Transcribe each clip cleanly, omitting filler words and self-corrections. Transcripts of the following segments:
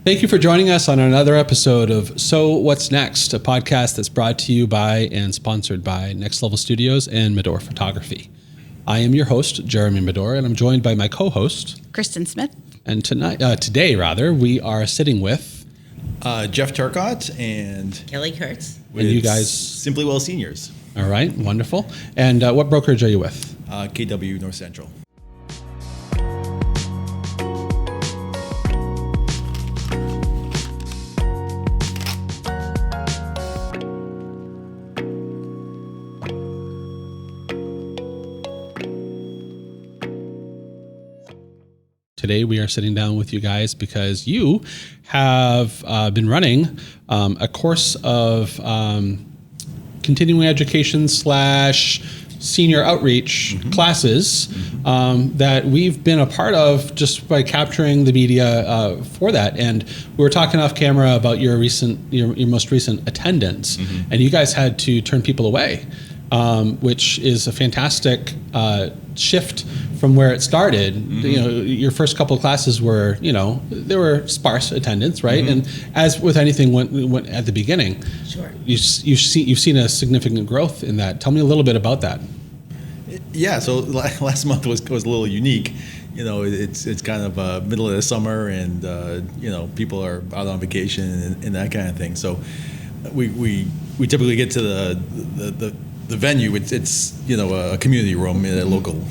Thank you for joining us on another episode of So What's Next, a podcast that's brought to you by and sponsored by Next Level Studios and Medor Photography. I am your host, Jeremy Medor, and I'm joined by my co-host, Kristen Smith. And today, we are sitting with Jeff Turcotte and Kelly Kurtz. And you guys, Simply Well Seniors. All right, wonderful. And what brokerage are you with? KW North Central. Today we are sitting down with you guys because you have been running a course of continuing education / senior outreach classes that we've been a part of just by capturing the media for that. And we were talking off camera about your most recent attendance, and you guys had to turn people away, which is a fantastic shift from where it started. You know, your first couple of classes were, there were sparse attendance, right? And as with anything went at the beginning, Sure. you've seen a significant growth in that. Tell me a little bit about that. Yeah, so last month was a little unique. You know, it's kind of middle of the summer, and people are out on vacation and that kind of thing. So we typically get to the venue. It's a community room in a local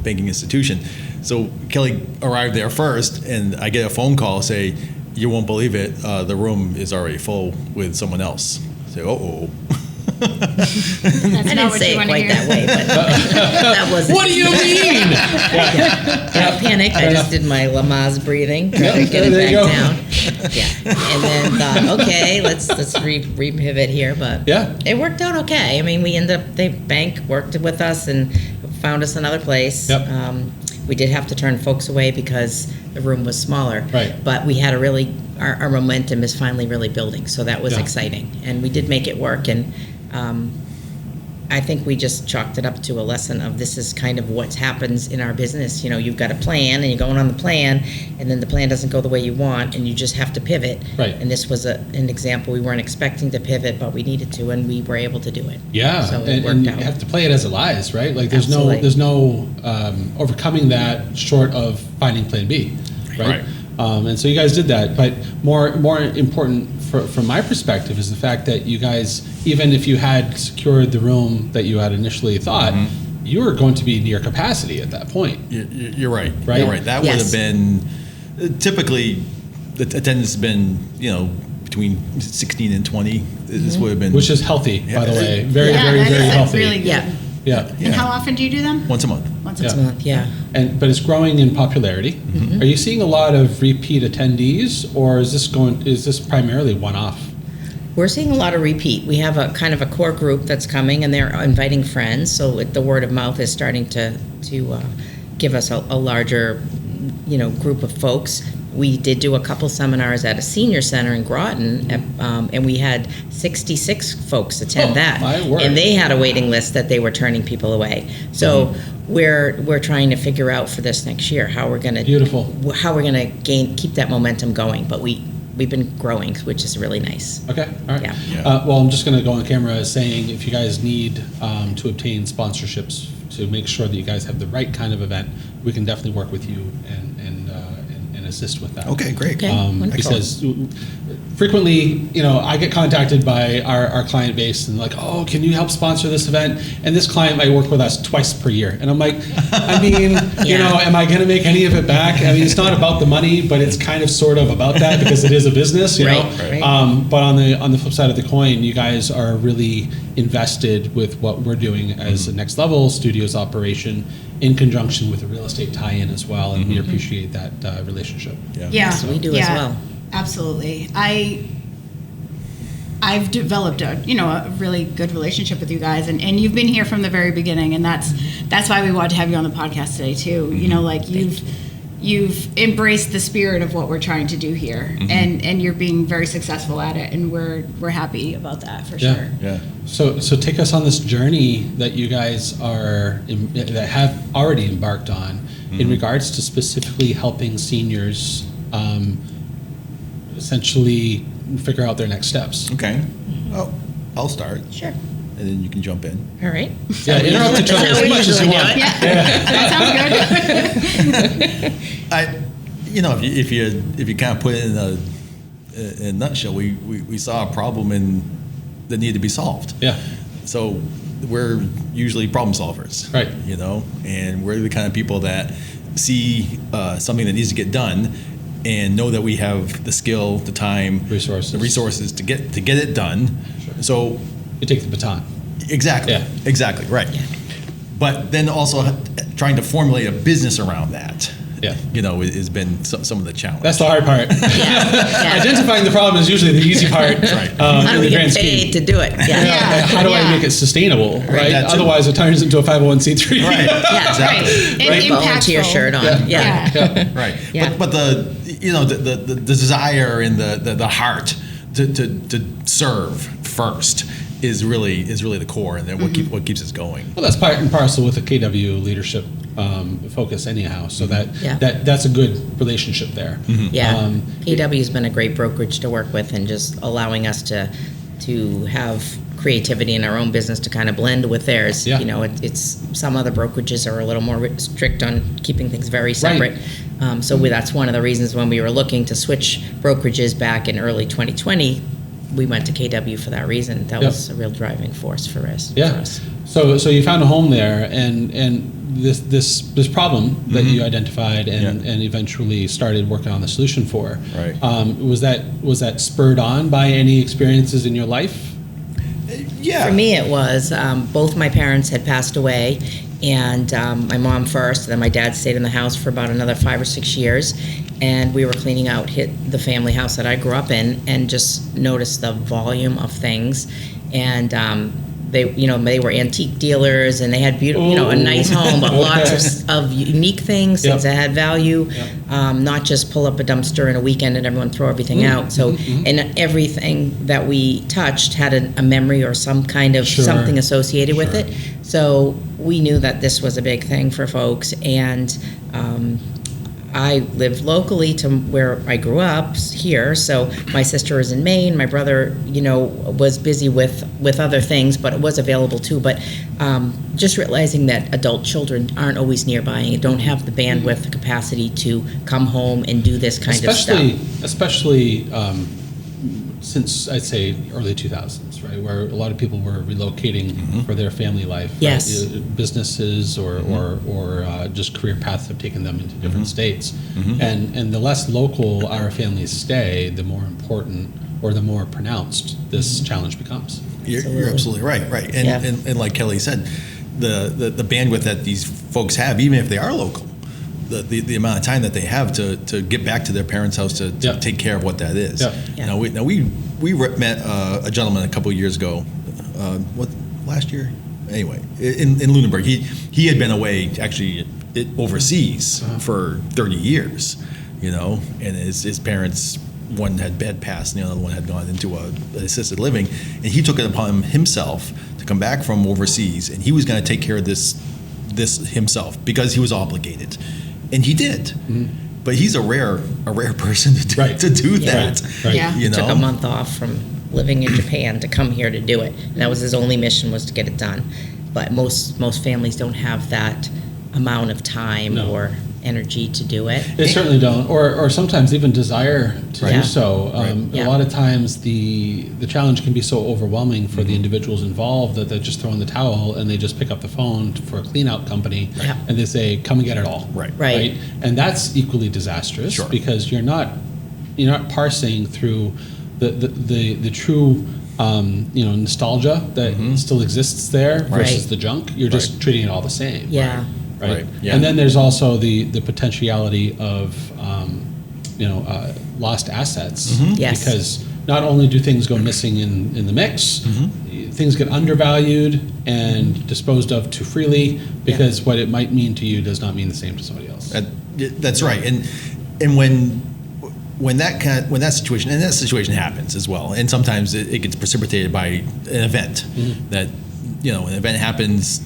banking institution. So Kelly arrived there first, and I get a phone call say, "You won't believe it, the room is already full with someone else." I say, "Uh-oh." I didn't say it quite that way, but that wasn't. What do you mean? I panicked. I just did my Lamaze breathing, trying to get it back down. Yeah, and then thought, okay, let's repivot here, but it worked out okay. I mean, the bank worked with us and found us another place. Yep. We did have to turn folks away because the room was smaller. Right. But we had our momentum is finally really building, so that was exciting, and we did make it work. And I think we just chalked it up to a lesson of this is kind of what happens in our business. You've got a plan, and you're going on the plan, and then the plan doesn't go the way you want, and you just have to pivot. Right. And this was an example. We weren't expecting to pivot, but we needed to, and we were able to do it. Yeah, so it worked and out. you have to play it as it lies, right? Like there's Absolutely. no overcoming that short of finding Plan B, right? And so you guys did that, but more important from my perspective is the fact that you guys, even if you had secured the room that you had initially thought, you were going to be near capacity at that point. You're right. Right? You're right. That would have been typically the attendance has been between 16 and 20. This would have been, which is healthy, by the way. Very that's healthy. Really good. Yeah. And how often do you do them? once a month. Once Once a month, yeah. But it's growing in popularity. Are you seeing a lot of repeat attendees, or is this primarily one-off? We're seeing a lot of repeat. We have a kind of a core group that's coming, and they're inviting friends. So the word of mouth is starting to give us a larger, group of folks. We did do a couple seminars at a senior center in Groton, and we had 66 folks attend that. My word. And they had a waiting list that they were turning people away. So we're trying to figure out for this next year how we're going to keep that momentum going. But we've been growing, which is really nice. Okay, all right. Yeah. Well, I'm just going to go on camera as saying if you guys need to obtain sponsorships to make sure that you guys have the right kind of event, we can definitely work with you and assist with that. Okay, great. Okay, wonderful. Because frequently, I get contacted by our client base and like, oh, can you help sponsor this event? And this client might work with us twice per year. And I'm like, I mean, am I going to make any of it back? I mean, it's not about the money, but it's kind of sort of about that because it is a business, you know? Right. But on the flip side of the coin, you guys are really invested with what we're doing as a Next Level Studios operation in conjunction with a real estate tie-in as well, and we appreciate that relationship. Yeah, So we do as well. Absolutely. I've developed a really good relationship with you guys, and you've been here from the very beginning, and that's why we wanted to have you on the podcast today too. You've embraced the spirit of what we're trying to do here, and you're being very successful at it, and we're happy about that for sure. Yeah. So take us on this journey that you guys that have already embarked on in regards to specifically helping seniors essentially figure out their next steps. Okay. Well, I'll start, Sure. and then you can jump in. All right. Yeah, interrupt each other That's as how we much as you usually do want. it. Yeah, that sounds good. If you kind of put it in a nutshell, we saw a problem that needed to be solved. Yeah. So we're usually problem solvers, Right. And we're the kind of people that see something that needs to get done and know that we have the skill, the time, Resources. the resources to get it done. Sure. So You take the baton. exactly, Yeah. exactly, right. Yeah. But then also trying to formulate a business around that, Yeah. has been some of the challenge. That's the hard part. Yeah. Identifying the problem is usually the easy part. Right. How do in we the get grand paid scheme. to do it? Yeah. Yeah. How do I Yeah. make it sustainable, right? That too. Otherwise, it turns into a 501c3. Right. Yeah. Exactly. Right. Right. Volunteer Impactful. shirt on. Yeah. Yeah. Right. Yeah. But the desire and the heart to serve first is really the core, and then what keeps us going. Well, that's part and parcel with the KW leadership focus, anyhow. So Yeah. that's a good relationship there. Yeah. KW has been a great brokerage to work with, and just allowing us to have creativity in our own business to kind of blend with theirs. Yeah. It's some other brokerages are a little more strict on keeping things very separate. That's one of the reasons when we were looking to switch brokerages back in early 2020, we went to KW for that reason. That Yep. was a real driving force for us. Yeah. For us. So you found a home there, and this problem that you identified and eventually started working on the solution for. Right. Was that spurred on by any experiences in your life? Yeah. For me, it was both my parents had passed away, and my mom first, then my dad stayed in the house for about another 5 or 6 years, and we were cleaning out the family house that I grew up in, and just noticed the volume of things, and they were antique dealers, and they had a nice home, but lots of unique things Yep. that had value. Yep. Not just pull up a dumpster in a weekend and everyone throw everything out. So, and everything that we touched had a memory or some kind of Sure. something associated with Sure. it. So we knew that this was a big thing for folks, and I lived locally to where I grew up here. So my sister is in Maine. My brother, was busy with other things, but it was available too. But just realizing that adult children aren't always nearby and don't have the bandwidth, the capacity to come home and do this kind of stuff. Especially since I'd say early 2000s, right, where a lot of people were relocating for their family life. Right? Yes. Businesses or just career paths have taken them into different states, and the less local our families stay, the more important or the more pronounced this challenge becomes. You're absolutely right. And, Yeah. and like Kelly said, the bandwidth that these folks have, even if they are local, the amount of time that they have to get back to their parents' house to Yeah. take care of what that is. Yeah. Yeah. We met a gentleman a couple of years ago. Last year? Anyway, in Lunenburg, he had been away actually overseas for 30 years, and his parents, one had passed and the other one had gone into assisted living, and he took it upon himself to come back from overseas, and he was going to take care of this himself because he was obligated, and he did. But he's a rare person to do that. Right. Yeah. You know? Took a month off from living in Japan to come here to do it. And that was his only mission, was to get it done. But most families don't have that amount of time No. or energy to do it. They certainly don't, or sometimes even desire to Yeah. do so. Yeah. A lot of times the challenge can be so overwhelming for the individuals involved that they just throw in the towel and they just pick up the phone for a clean out company Yeah. and they say, come and get it all. Right. And that's equally disastrous Sure. because you're not parsing through the true nostalgia that still exists there versus Right. the junk. You're just treating it all the same. Yeah. Right. Yeah. And then there's also the potentiality of lost assets. Yes. Because not only do things go missing in the mix, things get undervalued and disposed of too freely because what it might mean to you does not mean the same to somebody else. That's right. And when that situation happens as well, and sometimes it gets precipitated by an event that an event happens,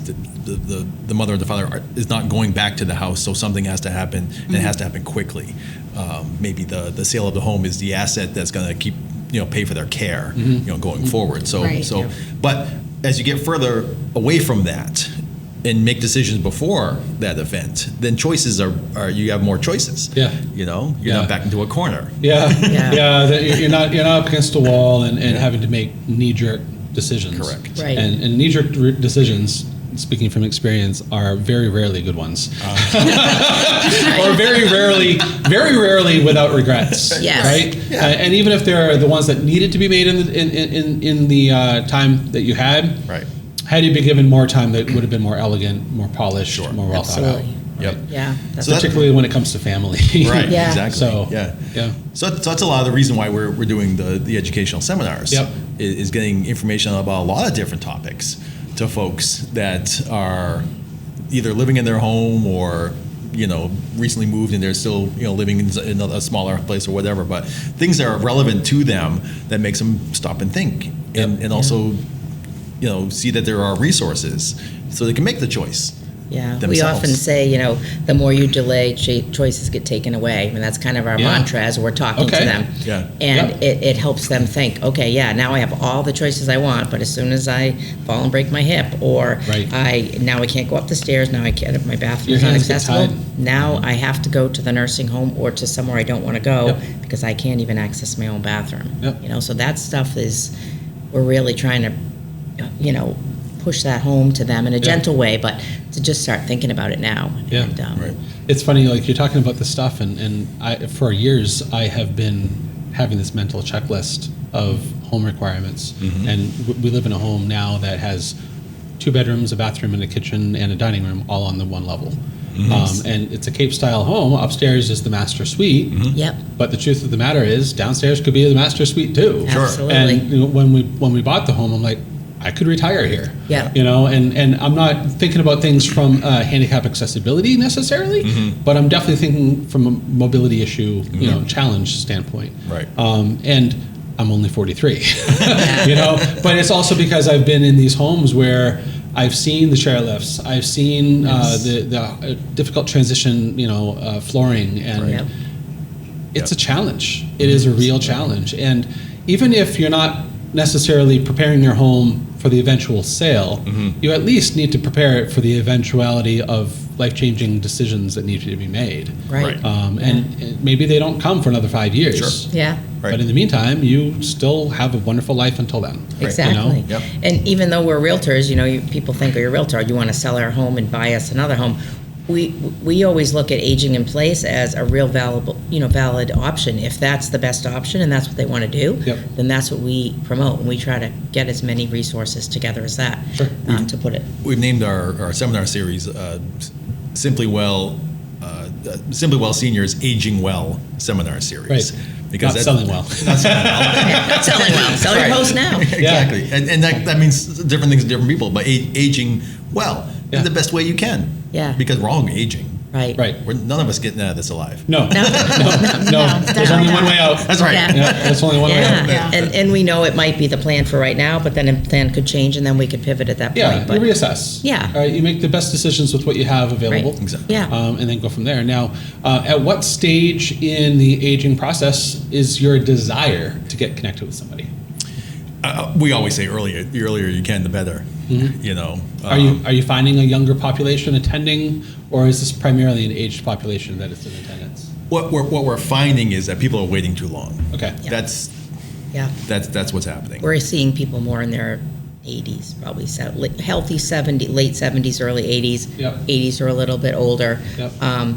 the mother or the father is not going back to the house, so something has to happen, and it has to happen quickly. Maybe the sale of the home is the asset that's going to keep pay for their care, going forward. So Right. but as you get further away from that and make decisions before that event, then choices are you have more choices. Yeah. You're Yeah. not back into a corner. Yeah, Yeah. that you're not up against a wall and having to make knee-jerk decisions. Correct. Right. And knee-jerk decisions, speaking from experience, are very rarely good ones, or very rarely without regrets. Yes. Right. Yeah. And even if they're the ones that needed to be made in the time that you had, Right. had you been given more time, that would have been more elegant, more polished, more well thought out. Absolutely. Yep. Yeah. That's So that- Particularly when it comes to family. Right. Yeah. Exactly. So yeah. yeah. So that's a lot of the reason why we're doing the educational seminars. Yep. Is getting information about a lot of different topics to folks that are either living in their home or recently moved and they're still living in a smaller place or whatever. But things that are relevant to them that makes them stop and think and also see that there are resources so they can make the choice. Yeah, we themselves. often say, the more you delay, choices get taken away. I mean, that's kind of our Yeah. mantra as we're talking to Okay. them. Yeah. And Yep. it helps them think, okay, yeah, now I have all the choices I want, but as soon as I fall and break my hip, or Right. now I can't go up the stairs, now I can't, my Your bathroom's hands get inaccessible, tied. now I have to go to the nursing home or to somewhere I don't want to go Yep. because I can't even access my own bathroom. Yep. So that stuff we're really trying to, push that home to them in a gentle way, but to just start thinking about it now. Yeah. And, Right. It's funny, like you're talking about this stuff, and for years I have been having this mental checklist of home requirements, and we live in a home now that has 2 bedrooms, a bathroom, and a kitchen, and a dining room, all on the one level. And it's a Cape-style home. Upstairs is the master suite. Yep. But the truth of the matter is, downstairs could be the master suite too. Sure. Absolutely. And when we bought the home, I'm like, I could retire here. Yeah. And I'm not thinking about things from handicap accessibility necessarily, but I'm definitely thinking from a mobility issue, challenge standpoint. Right. And I'm only 43, but it's also because I've been in these homes where I've seen the chairlifts, I've seen the difficult transition, flooring, and Yep. it's a challenge. It is a real challenge. And even if you're not necessarily preparing your home for the eventual sale, you at least need to prepare it for the eventuality of life-changing decisions that need to be made. Right. And maybe they don't come for another 5 years. Sure. Yeah. Right. But in the meantime, you still have a wonderful life until then. Exactly. Yep. And even though we're realtors, people think, oh, you're a realtor, you want to sell our home and buy us another home. We always look at aging in place as a real valid option. If that's the best option and that's what they want to do, Yep. then that's what we promote. And we try to get as many resources together as that to put it. We've named our seminar series Simply Well Seniors Aging Well Seminar Series. Right. Because Not selling well. Not selling well. Not selling well. Sell your post now. Exactly. And that means different things to different people, but aging well Yeah. in the best way you can. Yeah. Because we're all aging. Right. Right. None of us getting out of this alive. No. No. There's only one way out. That's right. Yeah. Yeah, there's only one way out. Yeah. And we know it might be the plan for right now, but then the plan could change and then we could pivot at that Yeah, point. But you reassess. Yeah. All right, you make the best decisions with what you have available. Right. Exactly. Yeah. And then go from there. Now, at what stage in the aging process is your desire to get connected with somebody? We always say earlier. The earlier you can, the better. Are you finding a younger population attending, or is this primarily an aged population that is in attendance? What we're finding is that people are waiting too long. Okay. Yeah. That's what's happening. We're seeing people more in their 80s, probably healthy 70, late 70s, early 80s. Yep. 80s are a little bit older. Yep.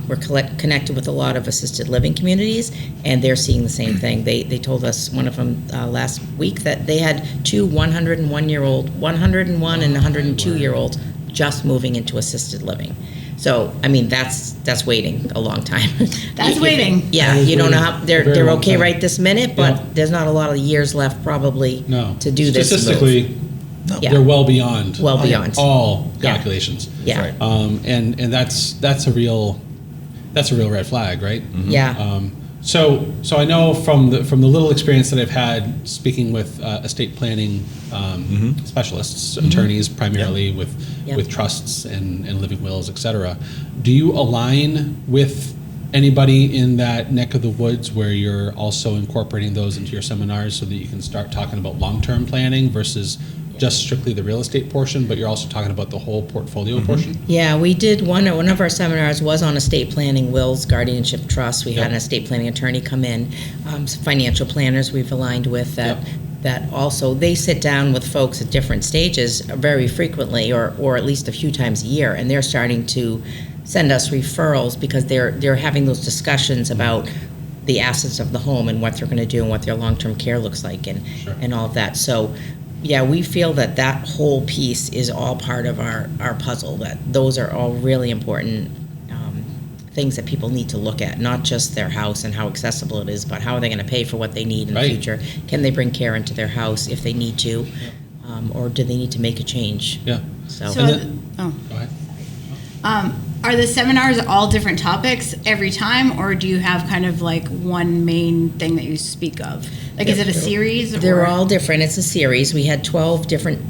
We're connected with a lot of assisted living communities, and they're seeing the same thing. They told us, one of them last week, that they had 2 101-year-old, 101 and 102-year-olds just moving into assisted living. So, I mean, that's waiting a long time. That's waiting. Yeah, That is you don't know waiting how a they're very long okay time. right this minute, but Yeah. there's not a lot of years left probably No. to do this. Statistically, move. Yeah. they're well beyond. Well beyond. all Yeah. calculations. Yeah. Right. And that's a real red flag, right? Yeah. So I know from the little experience that I've had speaking with estate planning specialists, attorneys primarily with trusts and living wills, et cetera. Do you align with anybody in that neck of the woods where you're also incorporating those into your seminars so that you can start talking about long-term planning versus just strictly the real estate portion, but you're also talking about the whole portfolio portion? Yeah, we did one of our seminars was on estate planning, wills, guardianship, trust. We had an estate planning attorney come in, financial planners we've aligned with that also, they sit down with folks at different stages very frequently or at least a few times a year, and they're starting to send us referrals because they're having those discussions about the assets of the home and what they're going to do and what their long-term care looks like and all of that. So yeah, we feel that whole piece is all part of our puzzle, that those are all really important things that people need to look at, not just their house and how accessible it is, but how are they going to pay for what they need in the future? Can they bring care into their house if they need to, or do they need to make a change? Yeah. So Go ahead. Are the seminars all different topics every time, or do you have kind of like one main thing that you speak of? Like, is it a series? They're all different. It's a series. We had 12 different,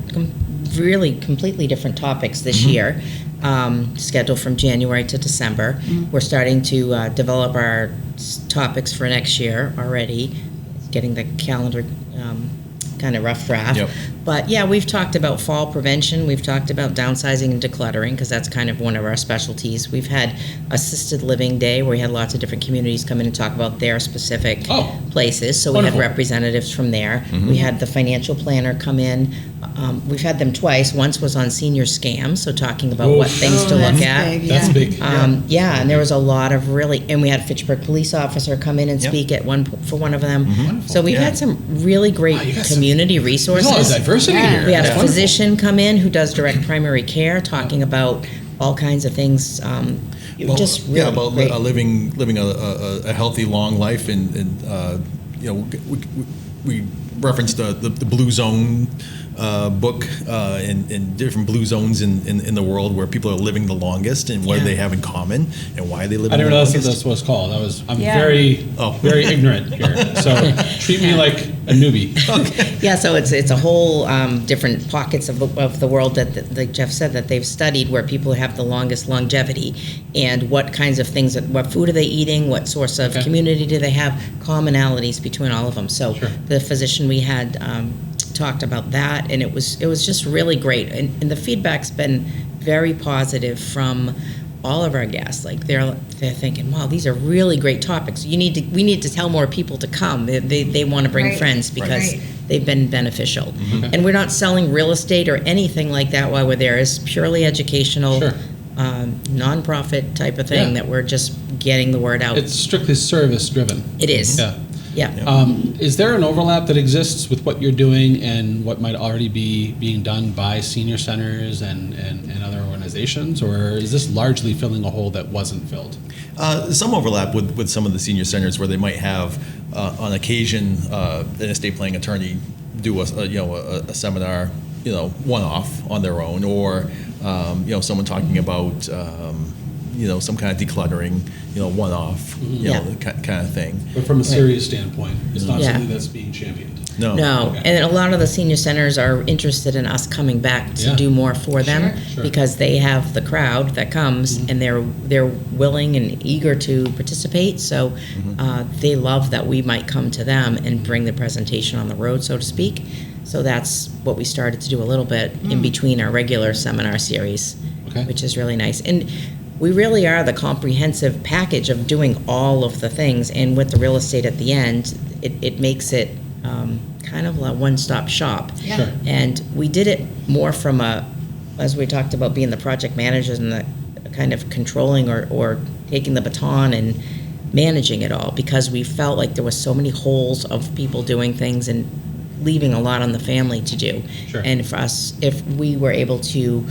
really completely different topics this year, scheduled from January to December. We're starting to develop our topics for next year already, getting the calendar kind of rough draft. Yep. But yeah, we've talked about fall prevention. We've talked about downsizing and decluttering because that's kind of one of our specialties. We've had assisted living day where we had lots of different communities come in and talk about their specific places. So Wonderful. we had representatives from there. We had the financial planner come in. We've had them twice. Once was on senior scams, so talking about what things to look at. Big, That's big. And there was a lot of and we had a Fitchburg police officer come in and speak at for one of them. So we've had some really great community resources. There's a lot of diversity here. We had a physician come in who does direct primary care, talking about all kinds of things. Just really about great. living a healthy, long life, and we referenced the Blue Zone book and different blue zones in the world where people are living the longest and what do they have in common and why they live. I the didn't realize longest. that's what it's called. I'm very ignorant here. So treat me like a newbie. Yeah, so it's a whole different pockets of the world that like Jeff said, that they've studied where people have the longest longevity and what kinds of things, what food are they eating, what source of community do they have, commonalities between all of them. So the physician we had talked about that, and it was just really great, and the feedback's been very positive from all of our guests. Like they're thinking, wow, these are really great topics. We need to tell more people to come. They want to bring friends because they've been beneficial. And we're not selling real estate or anything like that while we're there. It's purely educational, nonprofit type of thing that we're just getting the word out. It's strictly service driven. It is. Yeah. Is there an overlap that exists with what you're doing and what might already be being done by senior centers and other organizations, or is this largely filling a hole that wasn't filled? Some overlap with some of the senior centers where they might have, on occasion, an estate planning attorney do a seminar, one-off on their own, or someone talking about some kind of decluttering, one-off, kind of thing. But from a serious standpoint, it's not something that's being championed. No. Okay. And a lot of the senior centers are interested in us coming back to do more for them because they have the crowd that comes and they're willing and eager to participate. So they love that we might come to them and bring the presentation on the road, so to speak. So that's what we started to do a little bit in between our regular seminar series, which is really nice. And we really are the comprehensive package of doing all of the things, and with the real estate at the end, it makes it kind of a one-stop shop. And we did it more from as we talked about, being the project managers and the kind of controlling or taking the baton and managing it all, because we felt like there was so many holes of people doing things and leaving a lot on the family to do. And for us, if we were able to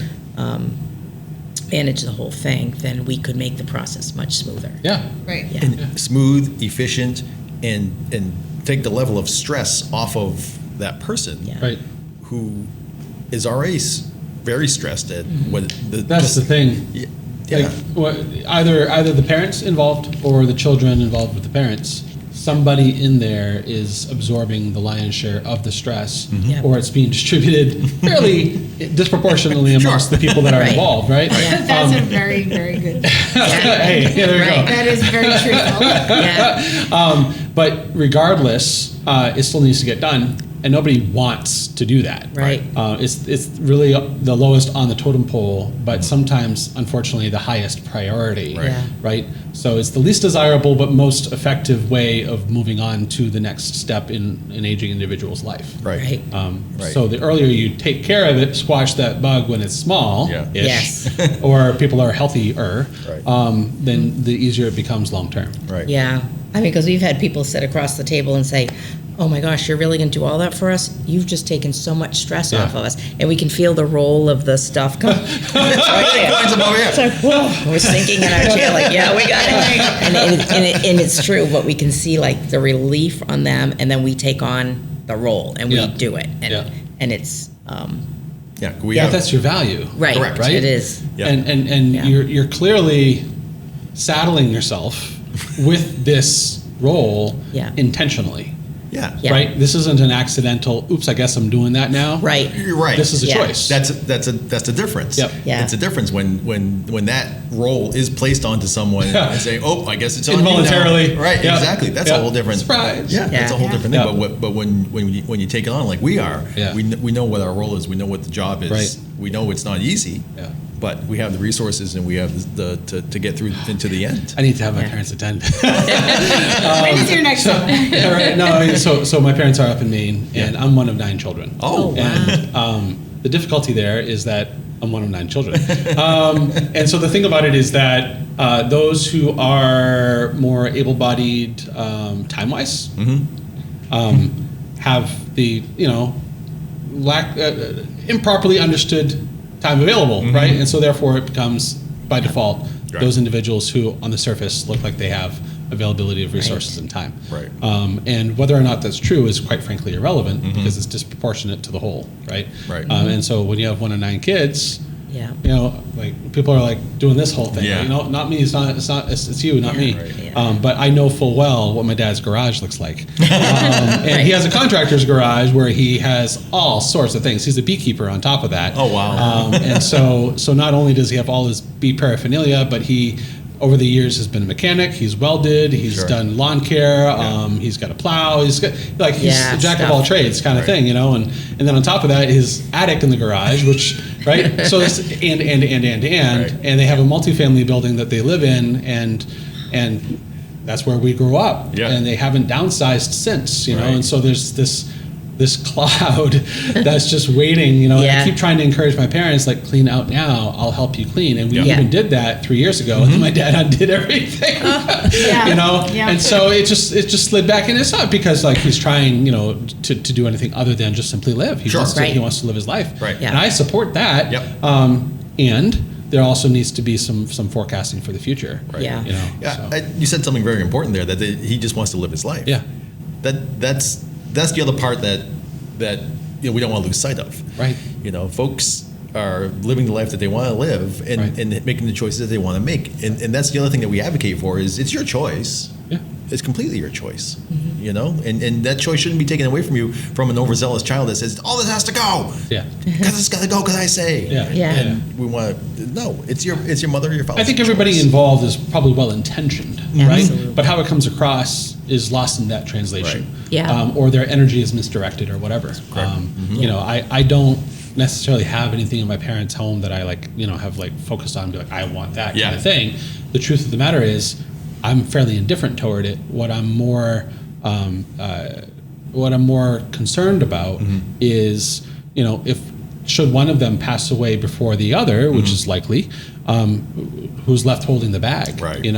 manage the whole thing, then we could make the process much smoother. And smooth, efficient, and take the level of stress off of that person who is already very stressed at what That's the thing. Like, either the parents involved or the children involved with the parents somebody in there is absorbing the lion's share of the stress, Yeah. or it's being distributed fairly disproportionately amongst the people that are Right. involved, right? That's a very, very good. Hey, yeah, there you Right. go. That is very truthful. Yeah. But regardless, it still needs to get done, and nobody wants to do that. Right. It's really the lowest on the totem pole, but sometimes, unfortunately, the highest priority. Right. Yeah. Right. So it's the least desirable but most effective way of moving on to the next step in an aging individual's life. Right. Right. Right. So the earlier you take care of it, squash that bug when it's small, Yeah. Yes. or people are healthier, Right. then the easier it becomes long term. Right. Yeah. I mean, because we've had people sit across the table and say, oh my gosh, you're really going to do all that for us? You've just taken so much stress Yeah. off of us. And we can feel the roll of the stuff come. It's right there. Mine's above here. It's like, whoa. We're sinking in our chair like, yeah, we got it. And it's true, but we can see like the relief on them, and then we take on the role and we Yeah. do it. And, Yeah. and it's, Yeah. We Yeah, have, that's your value. right. Correct. Right? It is. Yeah. And Yeah. you're clearly saddling yourself with this role Yeah. intentionally. yeah. Yeah. Right? This isn't an accidental, oops, I guess I'm doing that now. Right. You're right. This is a Yeah. choice. That's the difference. Yep. Yeah. It's a difference when that role is placed onto someone Yeah. and say, "Oh, I guess it's on you now." Involuntarily. Right. Yep. Exactly. That's Yep. a whole different Surprise. Yeah, that's a whole Yeah. different thing. Yeah. But when you take it on like we are, Yeah. we know what our role is. We know what the job is. Right. We know it's not easy. Yeah. But we have the resources and we have to get through into the end. I need to have my Yeah. parents attend. When is your next one? Yeah, right. No, I mean, so my parents are up in Maine, and I'm one of 9 children. Oh, wow. And the difficulty there is that I'm one of 9 children. And so the thing about it is that those who are more able-bodied time-wise have the, lack improperly understood time available, right? And so therefore it becomes, by default, Right. those individuals who on the surface look like they have availability of resources and time. Right. And whether or not that's true is quite frankly irrelevant because it's disproportionate to the whole, right? Right. And so when you have 1 of 9 kids, Yeah. like people are like doing this whole thing. Yeah. Not me. It's you, not me. Right. Yeah. But I know full well what my dad's garage looks like. And he has a contractor's garage where he has all sorts of things. He's a beekeeper on top of that. Oh, wow. And so not only does he have all his bee paraphernalia, but he, over the years, has been a mechanic. He's welded. He's Sure. done lawn care. He's got a plow. He's Yeah, a jack of stuff. all trades kind of Right. thing, And then on top of that, his attic in the garage, which right. So this and Right. and they have a multifamily building that they live in, and that's where we grew up. Yeah. And they haven't downsized since, Right. And so there's this cloud that's just waiting, And Yeah. I keep trying to encourage my parents, like, clean out now. I'll help you clean. And we Yeah. even did that 3 years ago, and then my dad undid everything. Yeah. Yeah. And so it just slid back, and it's not because like he's trying, to do anything other than just simply live. He Sure. wants to Right. he wants to live his life. Right. Yeah. And I support that. Yep. And there also needs to be some forecasting for the future. Right. Yeah. Yeah, so. you said something very important there, that he just wants to live his life. Yeah. That's the other part that we don't want to lose sight of. Right. Folks are living the life that they want to live and, Right. and making the choices that they want to make. And that's the other thing that we advocate for is it's your choice. Yeah. It's completely your choice. And that choice shouldn't be taken away from you from an overzealous child that says, all this has to go. Yeah. Because it's got to go because I say. Yeah. Yeah. And we want to, no, it's your mother or your father. I think everybody involved is probably well intentioned, right? But how it comes across is lost in that translation. Right. Yeah. Or their energy is misdirected or whatever. I don't necessarily have anything in my parents' home that I have focused on and be like, I want that Yeah. kind of thing. The truth of the matter is I'm fairly indifferent toward it. What I'm more concerned about is, if should one of them pass away before the other, which is likely, who's left holding the bag, Right. And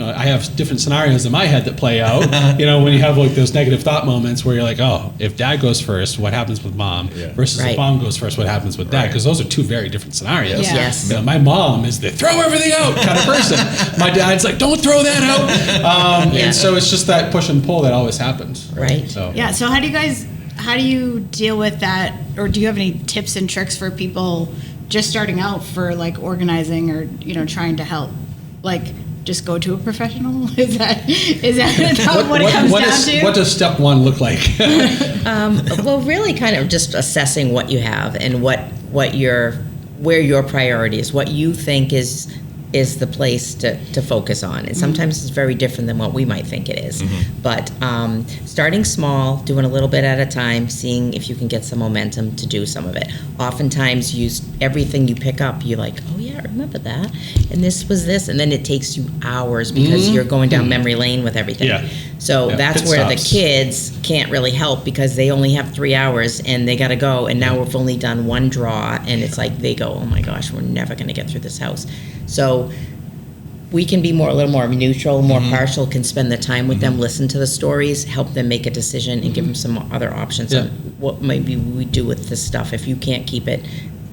I have different scenarios in my head that play out, when you have those negative thought moments where you're like, oh, if dad goes first, what happens with mom? Yeah. Versus if Right. mom goes first, what happens with dad? Right. Because those are 2 very different scenarios. Yeah. Yes. My mom is the throw everything out kind of person. My dad's like, don't throw that out. Yeah. And so it's just that push and pull that always happens. Right. So Yeah. So how do you deal with that, or do you have any tips and tricks for people just starting out for organizing or trying to help? just go to a professional? Is that what it comes down to? What does step one look like? Well, really kind of just assessing what you have and where your priority is, what you think is the place to focus on. And sometimes it's very different than what we might think it is. But starting small, doing a little bit at a time, seeing if you can get some momentum to do some of it. Oftentimes, everything you pick up, you're like, oh yeah, I remember that. And this was this. And then it takes you hours because you're going down memory lane with everything. Yeah. So that's pit where stops. the kids can't really help because they only have 3 hours and they got to go. And now we've only done one draw and it's like they go, oh my gosh, we're never going to get through this house. So we can be a little more neutral, more partial, can spend the time with them, listen to the stories, help them make a decision, and give them some other options on what maybe we do with this stuff. If you can't keep it,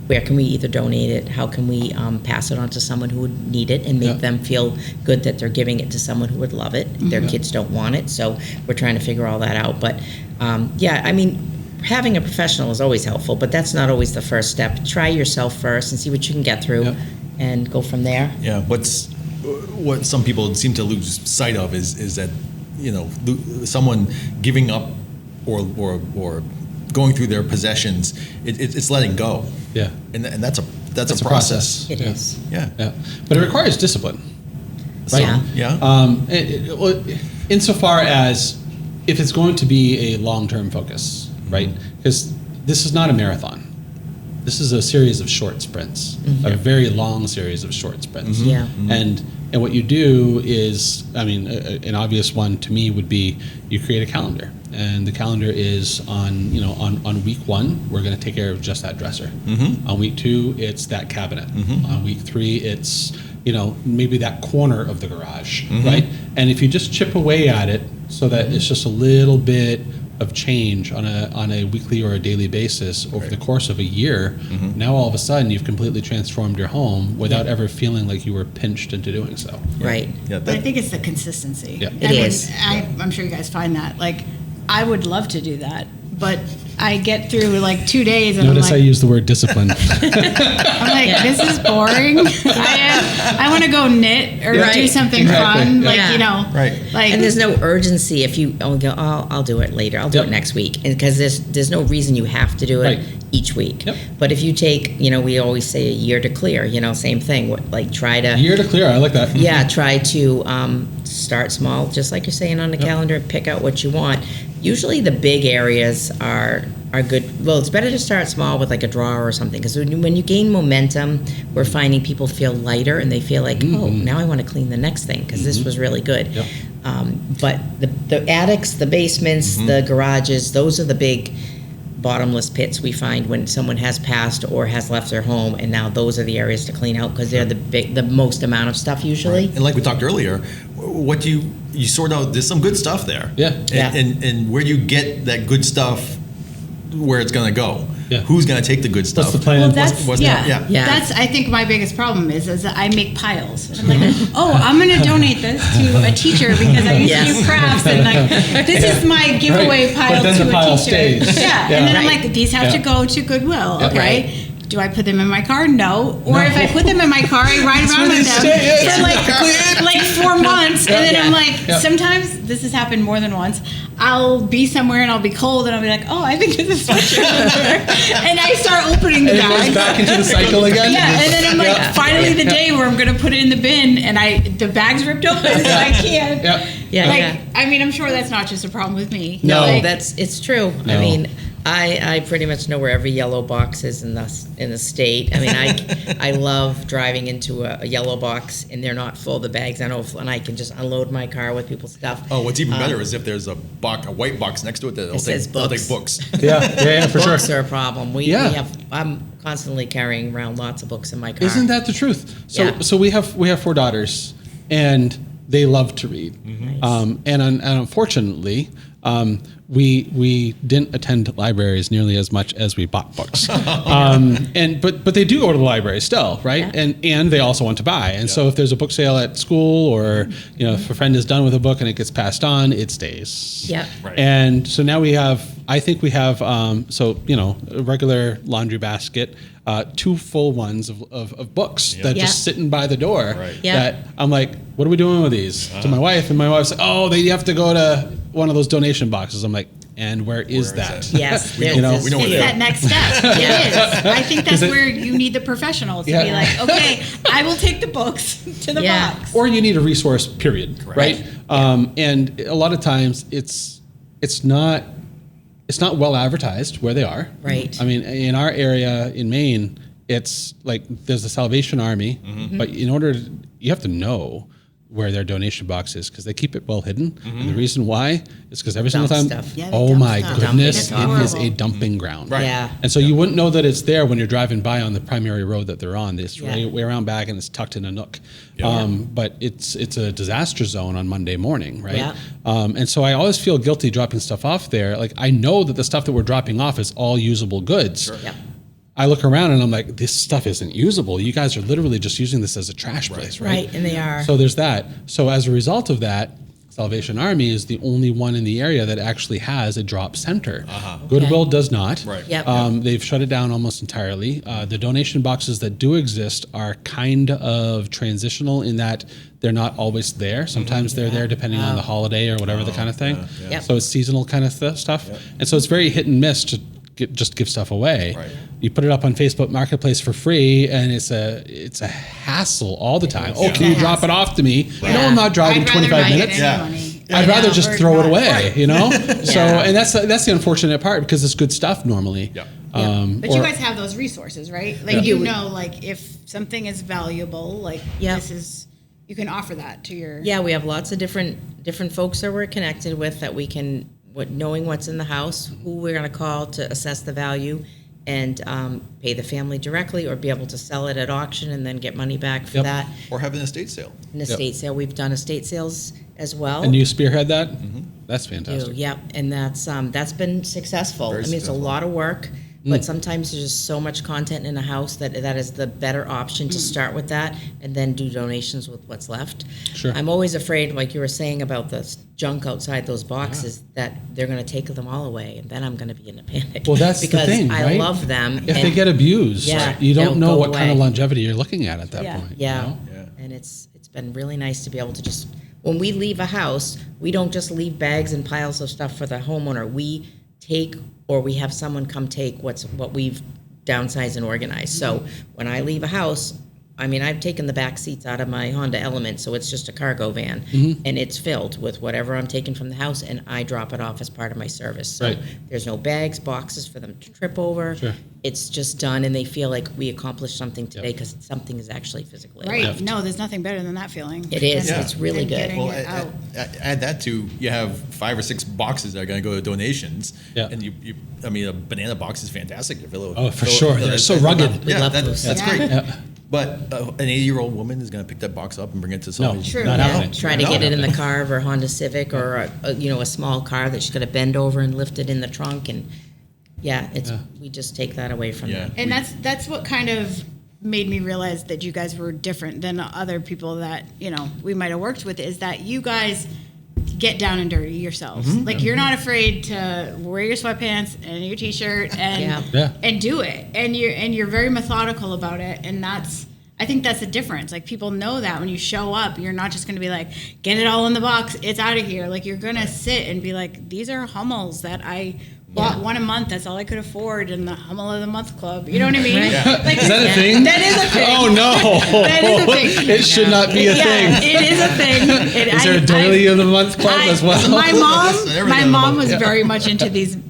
where can we either donate it? How can we pass it on to someone who would need it and make them feel good that they're giving it to someone who would love it? Their kids don't want it, so we're trying to figure all that out. But I mean, having a professional is always helpful, but that's not always the first step. Try yourself first and see what you can get through and go from there. Yeah, what some people seem to lose sight of is that, someone giving up or going through their possessions, it's letting go. Yeah. And that's a process. It is. Yeah. But it requires discipline. Right? Yeah. Insofar as if it's going to be a long-term focus, right? Because this is not a marathon. This is a series of short sprints, a very long series of short sprints. Yeah. And what you do is, I mean, an obvious one to me would be you create a calendar, and the calendar is on week 1 we're going to take care of just that dresser. On week 2 it's that cabinet. On week 3 it's maybe that corner of the garage, right? And if you just chip away at it so that it's just a little bit of change on a weekly or a daily basis over the course of a year, now all of a sudden you've completely transformed your home without ever feeling like you were pinched into doing so. Right. Yeah, But I think it's the consistency. Yeah. It is. I'm sure you guys find that. Like, I would love to do that, but I get through like 2 days and Notice I I'm like, use the word discipline. this is boring. I want to go knit or Right. do something Exactly. fun. Yeah. Right. Like, And there's no urgency if you go, I'll do it later. I'll do it next week. And because there's no reason you have to do it Right. each week. Yep. But if you take, we always say a year to clear, same thing. Like try to, Year to clear, I like that. try to start small, just like you're saying on the calendar, pick out what you want. Usually the big areas are good. Well, it's better to start small with like a drawer or something, because when you gain momentum, we're finding people feel lighter and they feel like, oh, now I want to clean the next thing because this was really good. Yep. But the attics, the basements, the garages, those are the big bottomless pits we find when someone has passed or has left their home, and now those are the areas to clean out because they're the most amount of stuff usually. And like we talked earlier, what you sort out, there's some good stuff there. Yeah. And where do you get that good stuff, where it's going to go? Yeah. Who's going to take the good stuff? What's the plan? well, that's what's yeah. that? Yeah. That's I think my biggest problem is that I make piles. I'm like, I'm going to donate this to a teacher because I used to do crafts, and like this is my giveaway Right. pile But then to the a pile teacher. stays. Yeah, Yeah. and then I'm Right. like, these have to Yeah. go to Goodwill. Yeah. Okay. Right. Do I put them in my car? No. Or if I put them in my car, I ride around where with they them stay. Yeah, for like 4 months, and then I'm like, Yeah. sometimes this has happened more than once. I'll be somewhere and I'll be cold, and I'll be like, I think there's a sweatshirt in there, and I start opening the And it goes bag. back into the cycle again? Yeah, and then I'm like, Yeah. finally the day where I'm gonna put it in the bin, and the bag's ripped open, so I can't. Yep. Yeah, Like, yeah. I mean, I'm sure that's not just a problem with me. No. Like, It's true. No. I mean, I pretty much know where every yellow box is in the state. I mean, I love driving into a yellow box and they're not full. The bags aren't full, and I can just unload my car with people's stuff. Oh, what's even better is if there's a white box next to it that'll says take books. books. Yeah, for sure. Books are a problem. We Yeah. have. I'm constantly carrying around lots of books in my car. Isn't that the truth? So Yeah. so we have 4 daughters, and they love to read. Nice. And unfortunately, we didn't attend libraries nearly as much as we bought books. But they do go to the library still, right? Yeah. And they also want to buy. And so if there's a book sale at school, or if a friend is done with a book and it gets passed on, it stays. Yeah. Right. And so now we have I think we have, a regular laundry basket, 2 full ones of books that Yeah. just sitting by the door. Right. Yeah. That I'm like, what are we doing with these? To my wife, and my wife's like, oh, they have to go to one of those donation boxes. I'm like, and where is that? Yes, We know- You know, we know where It's they that are. next step. It is. I think that's it- where you need the professionals to Yeah. be like, okay, I will take the books to the Yeah. box. Or you need a resource, period. Right? And a lot of times it's not well advertised where they are. Right. I mean, in our area in Maine, it's like there's the Salvation Army, but you have to know where their donation box is because they keep it well hidden. And the reason why is because every single Dump time, stuff. Yeah, they oh dump my stuff. goodness, Dumping it it is horrible. a dumping ground. Right. Yeah. And so you wouldn't know that it's there when you're driving by on the primary road that they're on. This Yeah. way around back and it's tucked in a nook. But it's a disaster zone on Monday morning, right? Yeah. And so I always feel guilty dropping stuff off there. Like I know that the stuff that we're dropping off is all usable goods. Yep. I look around and I'm like, this stuff isn't usable. You guys are literally just using this as a trash place, right? Right, and they are. So there's that. So as a result of that, Salvation Army is the only one in the area that actually has a drop center. Goodwill does not. Right. Yep. They've shut it down almost entirely. The donation boxes that do exist are kind of transitional in that they're not always there. Sometimes they're there depending on the holiday or whatever the kind of thing. Yep. So it's seasonal kind of stuff. And so it's very hit and miss to just give stuff away. Right. You put it up on Facebook Marketplace for free, and it's a hassle all the time. Oh, can you drop it off to me? No, I'm not driving I'd rather 25 not get minutes. any Yeah. money. I'd rather just Or throw it not. away, you know? So, Yeah. and that's the unfortunate part because it's good stuff normally. Yeah. But you guys have those resources, right? Like Yeah. you know, like if something is valuable, like Yeah. this is, you can offer that to your. Yeah, we have lots of different folks that we're connected with that we can, knowing what's in the house, who we're going to call to assess the value, and pay the family directly, or be able to sell it at auction and then get money back for Yep. that. Or have an estate sale. An estate sale, we've done estate sales as well. And you spearhead that? Mm-hmm. That's do, fantastic. yep, and that's been successful. Very I mean, it's a successful. lot of work, but sometimes there's just so much content in a house that is the better option to start with that, and then do donations with what's left. Sure. I'm always afraid, like you were saying about the junk outside those boxes, that they're going to take them all away, and then I'm going to be in a panic. Well, that's because the thing, I right? love them. If they and- get abused, Yeah, you they'll don't know go what kind of away. longevity you're looking at that Yeah. point. Yeah. You know? Yeah. And it's been really nice to be able to just, when we leave a house, we don't just leave bags and piles of stuff for the homeowner. We take, or we have someone come take what we've downsized and organized. So when I leave a house, I mean, I've taken the back seats out of my Honda Element, so it's just a cargo van, and it's filled with whatever I'm taking from the house, and I drop it off as part of my service. So Right. there's no bags, boxes for them to trip over. Sure. It's just done, and they feel like we accomplished something today because something is actually physically Right. left. No, there's nothing better than that feeling. It is. Than- It's really than good. getting Well, it out. add that to, you have 5 or 6 boxes that are going to go to donations. Yeah. And I mean, a banana box is fantastic. To fill it- Oh, for fill it- sure. yeah, They're so that's- rugged. We Yeah, love those. that's Yeah. great. Yeah. But an 80-year-old woman is going to pick that box up and bring it to somebody. True. Not Yeah. happening. Trying to No. get it in the car of her Honda Civic or a small car that she's going to bend over and lift it in the trunk, and we just take that away from Yeah. them. And that's what kind of made me realize that you guys were different than other people that, we might have worked with, is that you guys get down and dirty yourselves. Like you're not afraid to wear your sweatpants and your t-shirt and Yeah. and do it. And you're very methodical about it, and I think that's the difference. Like people know that when you show up, you're not just going to be like, get it all in the box, it's out of here. Like you're going to sit and be like, these are Hummels that I bought one a month. That's all I could afford in the Hummel of the Month Club. You know what I mean? Right. Like, Is that a thing? That is a thing. Oh, no. That is a thing. It should not be a Yeah, thing. it is a thing. Is there a doily of the month club as well? My Everything my of the mom month. was very much into these Give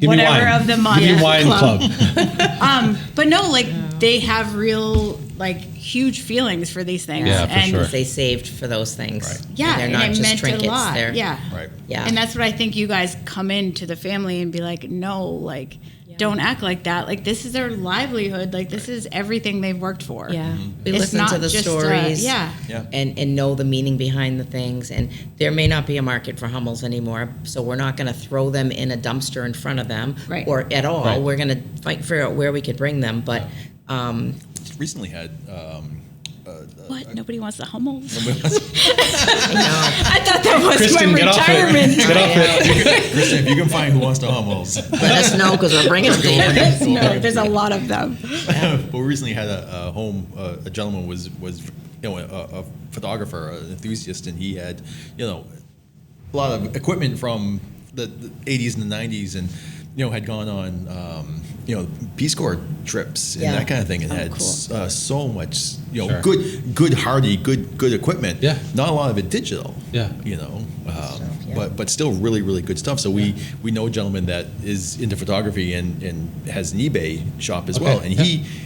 me whatever wine. of the month. Give me wine club. But no, like they have real huge feelings for these things. Yeah, for and sure. They saved for those things. Right. Yeah, And they're and not it just meant trinkets. a lot. They're, Yeah. Right. Yeah. And that's what I think you guys come into the family and be like, no, don't act like that. Like this is their livelihood. Like this is everything they've worked for. Yeah, we It's listen not to the just, stories, yeah. Yeah. and know the meaning behind the things. And there may not be a market for Hummels anymore, so we're not going to throw them in a dumpster in front of them, Right. or at all. Right. We're going to figure out where we could bring them. But Recently had What? Nobody wants the Hummels? I know. I thought that was Kristen, my get off it. retirement. Get off it. Kristen, if you can find Who Wants to Hummels. Let us know because we're bringing them to you. No, there's a lot of them. But we recently had a a gentleman was a photographer, an enthusiast, and he had a lot of equipment from the 80s and the 90s, and had gone on Peace Corps trips and Yeah. that kind of thing, and Oh, had cool. so much Sure. good hardy good equipment. Yeah. Not a lot of it digital. Yeah. Yeah. But still really good stuff. So we know a gentleman that is into photography and has an eBay shop as well, and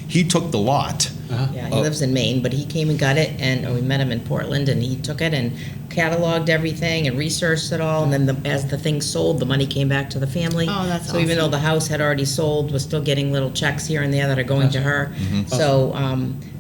he took the lot. Uh-huh. Yeah, he lives in Maine, but he came and got it, and we met him in Portland, and he took it and cataloged everything and researched it all, and then as the thing sold, the money came back to the family. Oh, that's So even though awesome. the house had already sold, we're still getting little checks here and there that are going to her. Mm-hmm. So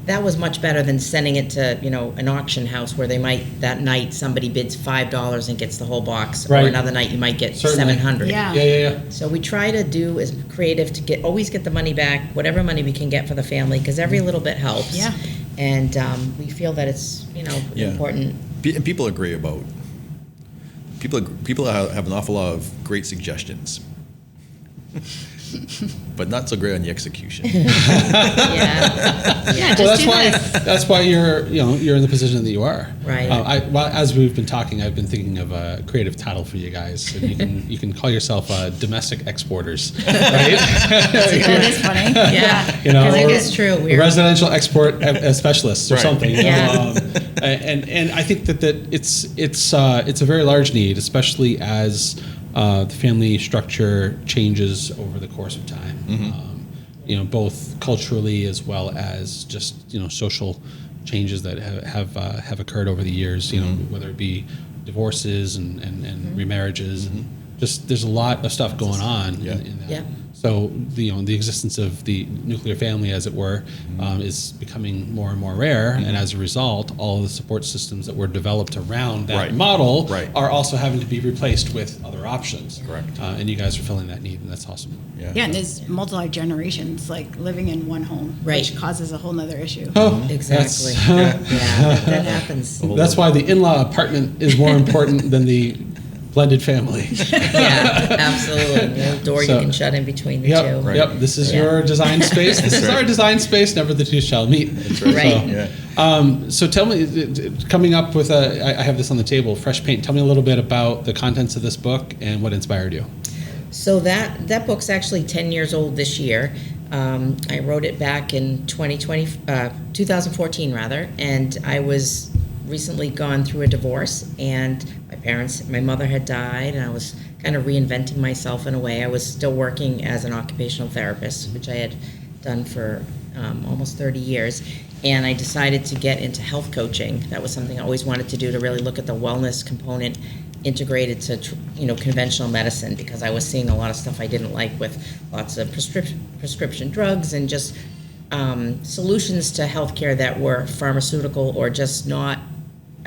that was much better than sending it to, an auction house where they might, that night, somebody bids $5 and gets the whole box, Right. or another night you might get Certainly. $700. Yeah. Yeah. So we try to do as creative to always get the money back, whatever money we can get for the family, because every little bit helps. Yeah. And we feel that it's Yeah. important. And people agree about. People have an awful lot of great suggestions, but not so great on the execution. Yeah. Yeah, Well, just do this. that's why you're in the position that you are. Right. As we've been talking, I've been thinking of a creative title for you guys. And you can call yourself domestic exporters, right? That is funny. Yeah. Because it or is true. We're residential export specialists or Right. something. Yeah. And I think that it's a very large need, especially as the family structure changes over the course of time. Both culturally as well as just social changes that have occurred over the years. Whether it be divorces and remarriages, and just there's a lot of stuff going on Yeah. in that. Yeah. So the existence of the nuclear family, as it were, is becoming more and more rare, and as a result, all of the support systems that were developed around that Right. model Right. are also having to be replaced with other options. Correct. And you guys are filling that need, and that's awesome. Yeah, and there's multi-generations, like living in one home, Right. which causes a whole nother issue. Oh, Exactly. that's- Yeah, that happens. That's why the in-law apartment is more important than the blended family. Yeah, absolutely. No door So- you can shut in between the Yep, two. yep. This is Yeah. your design space. This is our design space. Never the two shall meet. That's right. Right. Yeah. So tell me, coming up with I have this on the table, fresh paint. Tell me a little bit about the contents of this book and what inspired you. So that book's actually 10 years old this year. I wrote it back in 2014 rather, and I was recently gone through a divorce, and my mother had died, and I was kind of reinventing myself in a way. I was still working as an occupational therapist, which I had done for almost 30 years, and I decided to get into health coaching. That was something I always wanted to do, to really look at the wellness component integrated to conventional medicine, because I was seeing a lot of stuff I didn't like with lots of prescription drugs and just solutions to healthcare that were pharmaceutical or just not.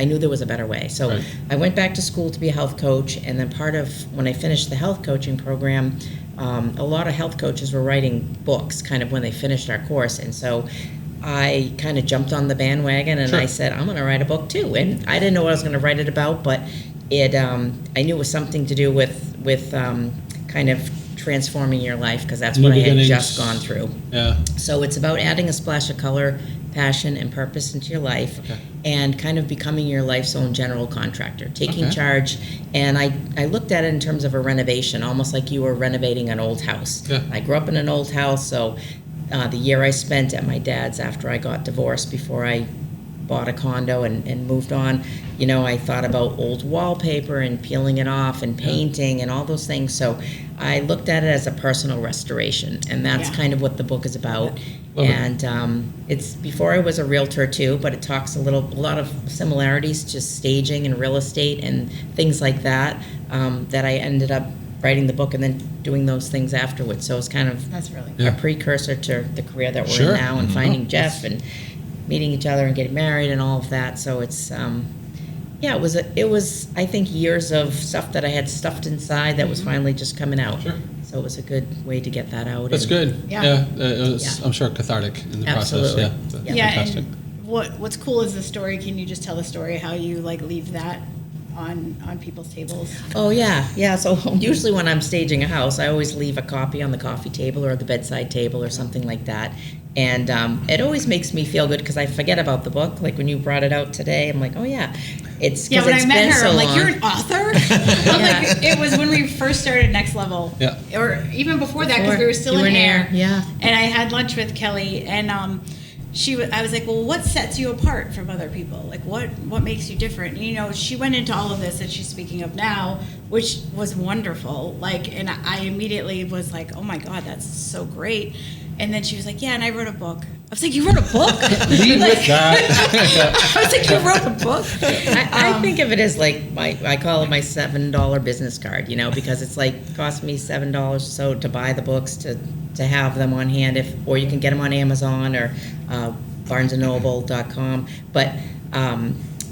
I knew there was a better way. So Right. I went back to school to be a health coach, and then part of when I finished the health coaching program, a lot of health coaches were writing books kind of when they finished our course, and so I kind of jumped on the bandwagon, and Sure. I said, I'm going to write a book too. And I didn't know what I was going to write it about, but I knew it was something to do with kind of transforming your life, because that's New what I had beginnings. just gone through. Yeah. So it's about adding a splash of color, passion, and purpose into your life, Okay. and kind of becoming your life's own general contractor, taking Okay. charge. And I looked at it in terms of a renovation, almost like you were renovating an old house. Yeah. I grew up in an old house, so the year I spent at my dad's after I got divorced, before I bought a condo and moved on, I thought about old wallpaper and peeling it off and painting and all those things. So I looked at it as a personal restoration, and that's Yeah. kind of what the book is about. Love it. And it's before I was a realtor too, but it talks a lot of similarities to staging and real estate and things like that, that I ended up writing the book and then doing those things afterwards. So it's kind of That's really Yeah. a precursor to the career that we're Sure. in now, and finding Jeff and meeting each other and getting married and all of that. So it's it was I think years of stuff that I had stuffed inside that was finally just coming out. Sure. So it was a good way to get that out. That's and- good. Yeah. It was, Yeah. I'm sure, cathartic in the Absolutely. process. Yeah. Yeah. Yeah, Fantastic. and what's cool is the story. Can you just tell the story how you like leave that on people's tables? Oh, yeah. So usually when I'm staging a house, I always leave a copy on the coffee table or the bedside table or something like that. And it always makes me feel good because I forget about the book. Like when you brought it out today, I'm like, oh yeah, it's Yeah, when it's I met been her, so I'm like, long. you're an author? I'm like, it was when we first started Next Level. Yeah. Or even before that, because we were still You in were air. Yeah. And I had lunch with Kelly, and I was like, well, what sets you apart from other people? Like, what makes you different? And, you know, she went into all of this that she's speaking of now, which was wonderful. Like, and I immediately was like, oh my God, that's so great. And then she was like, yeah, and I wrote a book. I was like, you wrote a book? Lead with that. I was like, you wrote a book? I think of it as like I call it my $7 business card, you know, because it's like cost me $7 or so to buy the books, to have them on hand, or you can get them on Amazon or barnesandnoble.com. But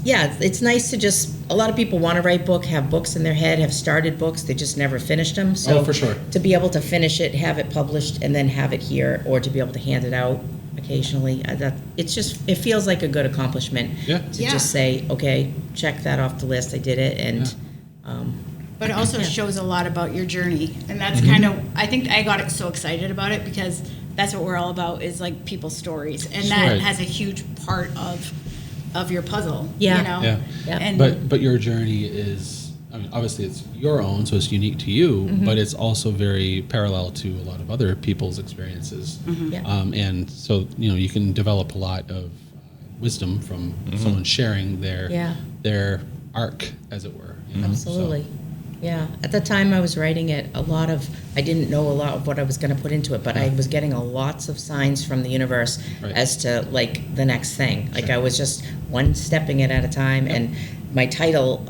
yeah, it's nice to just, a lot of people want to write have books in their head, have started books, they just never finished them. So for sure. to be able to finish it, have it published, and then have it here, or to be able to hand it out occasionally, it feels like a good accomplishment. Yeah. To Yeah. just say, okay, check that off the list, I did it, and But it also shows a lot about your journey. And that's kind of, I think I got so excited about it because that's what we're all about, is like people's stories. And that Right. has a huge part of your puzzle. Yeah. You know? Yeah. Yeah. And But your journey is, I mean, obviously it's your own, so it's unique to you, but it's also very parallel to a lot of other people's experiences. Yeah. And so, you know, you can develop a lot of wisdom from someone sharing their arc, as it were. You know? Absolutely. Yeah. At the time I was writing it, I didn't know a lot of what I was going to put into it, but I was getting lots of signs from the universe Right. as to like the next thing. Like I was just one stepping it at a time. And my title,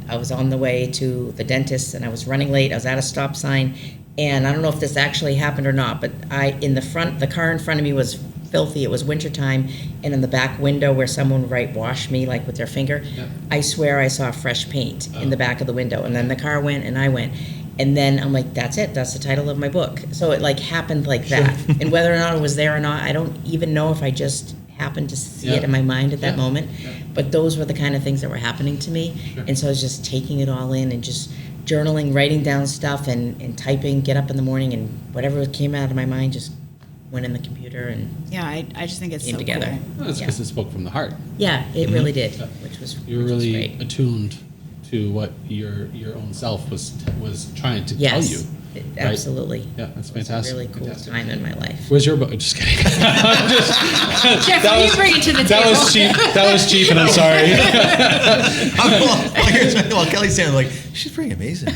I was on the way to the dentist and I was running late. I was at a stop sign, and I don't know if this actually happened or not, but the car in front of me was filthy. It was wintertime, and in the back window where someone would write "wash me" like with their finger, I swear I saw fresh paint in the back of the window. And then the car went and I went, and then I'm like, that's it, that's the title of my book. So it like happened like that. And whether or not it was there or not, I don't even know if I just happened to see it in my mind at that moment. But those were the kind of things that were happening to me. And so I was just taking it all in and just journaling, writing down stuff, and typing, get up in the morning, and whatever came out of my mind just went in the computer and yeah, I just think it's came so together. cool. Well, that's because it spoke from the heart. Yeah, it really did, which was You were which was really great. attuned to what your own self was trying to tell Yes, you. absolutely. Yeah, that's It was fantastic. a really cool Fantastic. time in my life. Where's your book? Just kidding. Jeff, when you bring it to the That table. was cheap. That was cheap, and I'm sorry. Well, Kelly's saying like, she's pretty amazing.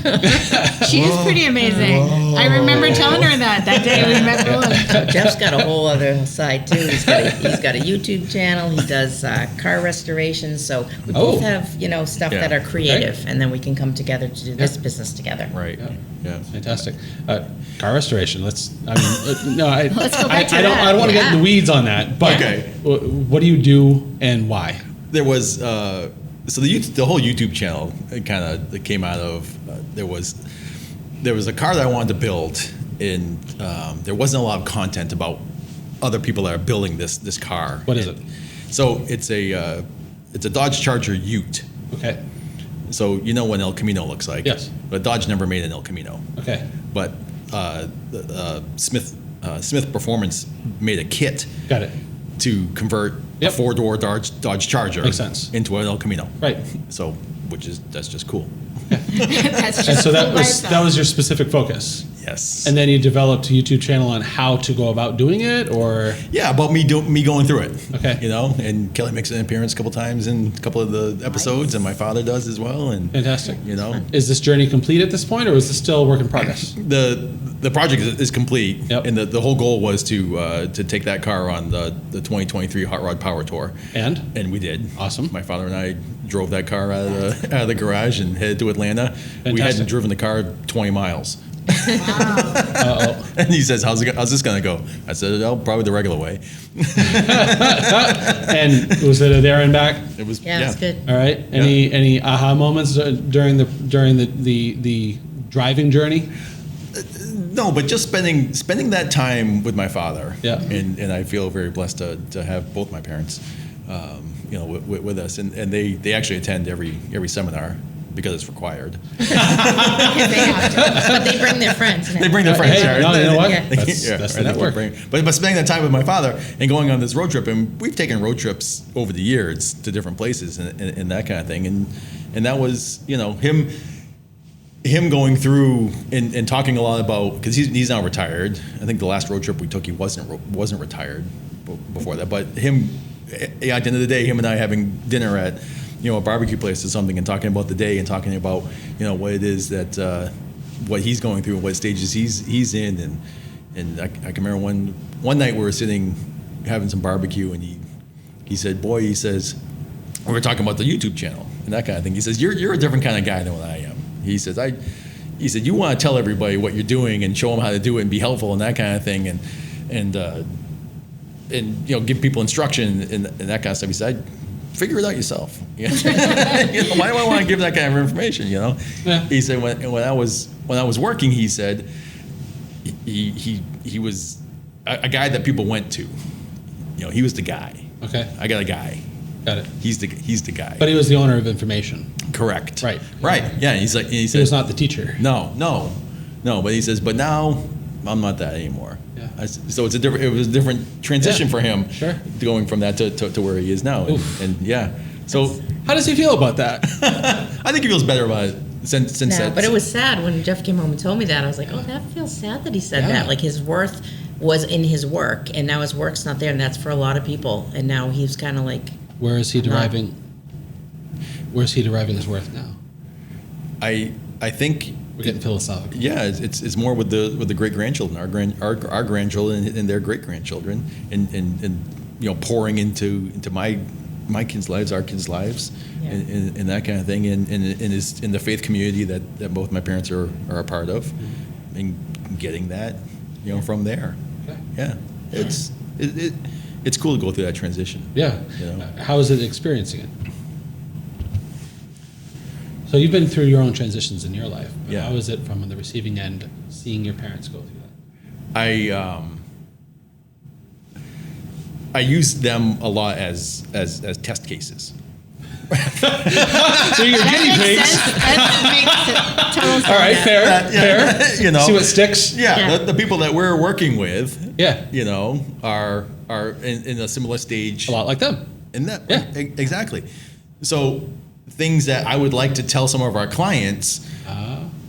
She is pretty amazing. I remember telling her that day we met Roland. Jeff's got a whole other side too. He's got a YouTube channel. He does car restorations. So we both have stuff that are creative, and then we can come together to do this business together. Right. Yeah. Fantastic. Car restoration. Let's go back to I don't that. want to get in the weeds on that. But Okay. What do you do and why? There was so the whole YouTube channel kind of came out of there was a car that I wanted to build, and there wasn't a lot of content about other people that are building this car. What is it? So it's a Dodge Charger Ute. Okay. So you know what an El Camino looks like. Yes. But Dodge never made an El Camino. Okay. But Smith Performance made a kit Got it. to convert Yep. a four-door Dodge Charger Makes sense. into an El Camino. Right. So, that's just cool. That's just And so cool by that itself. was your specific focus. Yes. And then you developed a YouTube channel on how to go about doing it, or yeah, about me going through it. Okay. And Kelly makes an appearance a couple times in a couple of the episodes, and my father does as well. And fantastic. Is this journey complete at this point, or is this still a work in progress? the project is complete, Yep. and the whole goal was to take that car on the 2023 Hot Rod Power Tour, and we did. Awesome. My father and I drove that car out of the garage and headed to Atlanta. We Fantastic. hadn't driven the car 20 miles. Uh-oh. And he says, how's this going to go? I said, oh, probably the regular way. And was it a there and back? It was, Yeah, that's good. All right. Any aha moments during the driving journey? No, but just spending that time with my father. Yeah. And I feel very blessed to have both my parents. with us, and they actually attend every seminar because it's required. Because they have to. But they bring their friends. They bring their friends. Hey, no, you know what? Yeah. That's the network. But spending that time with my father and going on this road trip, and we've taken road trips over the years to different places and that kind of thing, and that was him going through and talking a lot about, because he's now retired. I think the last road trip we took, he wasn't retired before that, but him, at the end of the day, him and I having dinner at a barbecue place or something and talking about the day and talking about what it is that what he's going through and what stages he's in, and I can remember one night we were sitting having some barbecue, and he said, boy, he says, we were talking about the YouTube channel and that kind of thing. He says, you're a different kind of guy than what I am. He says, you want to tell everybody what you're doing and show them how to do it and be helpful and that kind of thing, and give people instruction and that kind of stuff. He said, figure it out yourself. Why do I want to give that kind of information? Yeah. He said when I was working, he said he was a guy that people went to. He was the guy. Okay. I got a guy. Got it. He's the guy. But he was the owner of information. Correct. Right. Yeah. He said He was not the teacher. No. But he says, but now I'm not that anymore. Yeah. So it was a different transition for him. Sure. Going from that to where he is now. And yeah. So How does he feel about that? I think he feels better about it since that. But it was sad when Jeff came home and told me that. I was like, oh, that feels sad that he said Yeah. that. Like his worth was in his work, and now his work's not there, and that's for a lot of people. And now he's kind of like, Where is he deriving his worth now? I think We're getting philosophical. yeah, it's more with the great grandchildren, our grandchildren and their great grandchildren, and pouring into my kids' lives, our kids' lives, Yeah. and that kind of thing, and in the faith community that both my parents are a part of, and getting that from there. Okay. Yeah, it's cool to go through that transition. Yeah. You know? How is it experiencing it? So you've been through your own transitions in your life. But Yeah. How is it from the receiving end, seeing your parents go through that? I use them a lot as test cases. So you're guinea pigs. That makes total sense. All right, fair. See what sticks. Yeah. The people that we're working with, Yeah. are in a similar stage. A lot like them. In that, Yeah. Exactly. So things that I would like to tell some of our clients,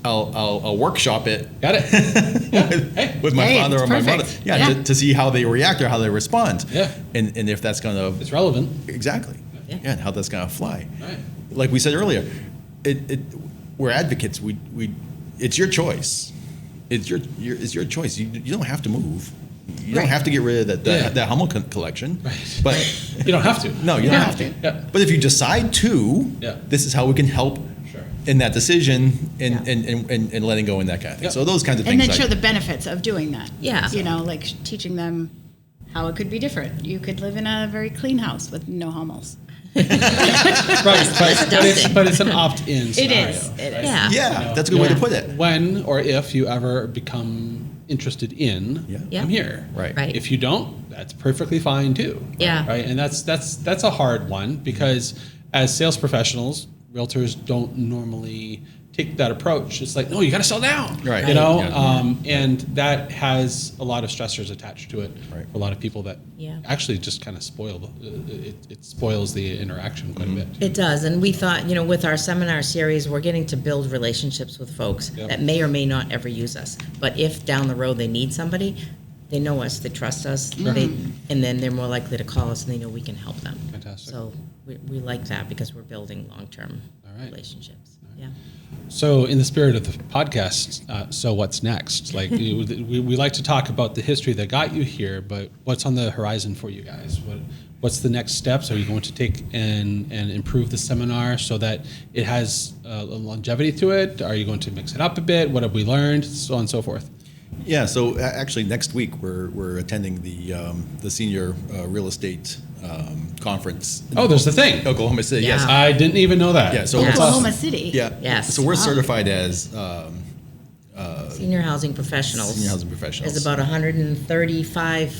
I'll workshop it. Got it. with my Hey, father it's or my mother. perfect. Yeah, Yeah. To see how they react or how they respond. Yeah. And if that's gonna It's relevant. exactly. Yeah. And how that's gonna fly. Right. Like we said earlier, we're advocates. We it's your choice. It's your choice. You don't have to move. You don't Right. have to get rid of Yeah. that Hummel collection. Right. But You don't have to. no, you don't have to. Yeah. But if you decide to, Yeah. this is how we can help Sure. in that decision and, Yeah. and letting go in that kind of thing. Yeah. So those kinds of And things. then show the benefits of doing that. Yeah. Like teaching them how it could be different. You could live in a very clean house with no Hummels. Right, but it's an opt-in It scenario. is. It is. yeah. yeah, that's a good way to put it. When or if you ever become interested in, Yeah. I'm here. Right. Right. If you don't, that's perfectly fine too. Yeah. Right. And that's a hard one because as sales professionals, realtors don't normally take that approach. It's like, no, you got to sell down. Right. You know, Yeah. and that has a lot of stressors attached to it Right. for a lot of people that Yeah. actually just kind of it spoils the interaction quite a bit. It does, and we thought, with our seminar series, we're getting to build relationships with folks Yep. that may or may not ever use us. But if down the road they need somebody, they know us, they trust us, and then they're more likely to call us, and they know we can help them. Fantastic. So we like that because we're building long-term All right. relationships. Yeah. So, in the spirit of the podcast, so what's next? Like, we like to talk about the history that got you here, but what's on the horizon for you guys? What's the next steps? Are you going to take and improve the seminar so that it has a longevity to it? Are you going to mix it up a bit? What have we learned? So on and so forth. Yeah, so actually next week we're attending the senior real estate conference. Oh, there's the thing. Oklahoma City. Yeah. Yes. I didn't even know that. Yeah. So Yeah. Oklahoma City. Yeah. Yes. So we're Wow. certified as Senior housing professionals. senior housing professionals. There's about 135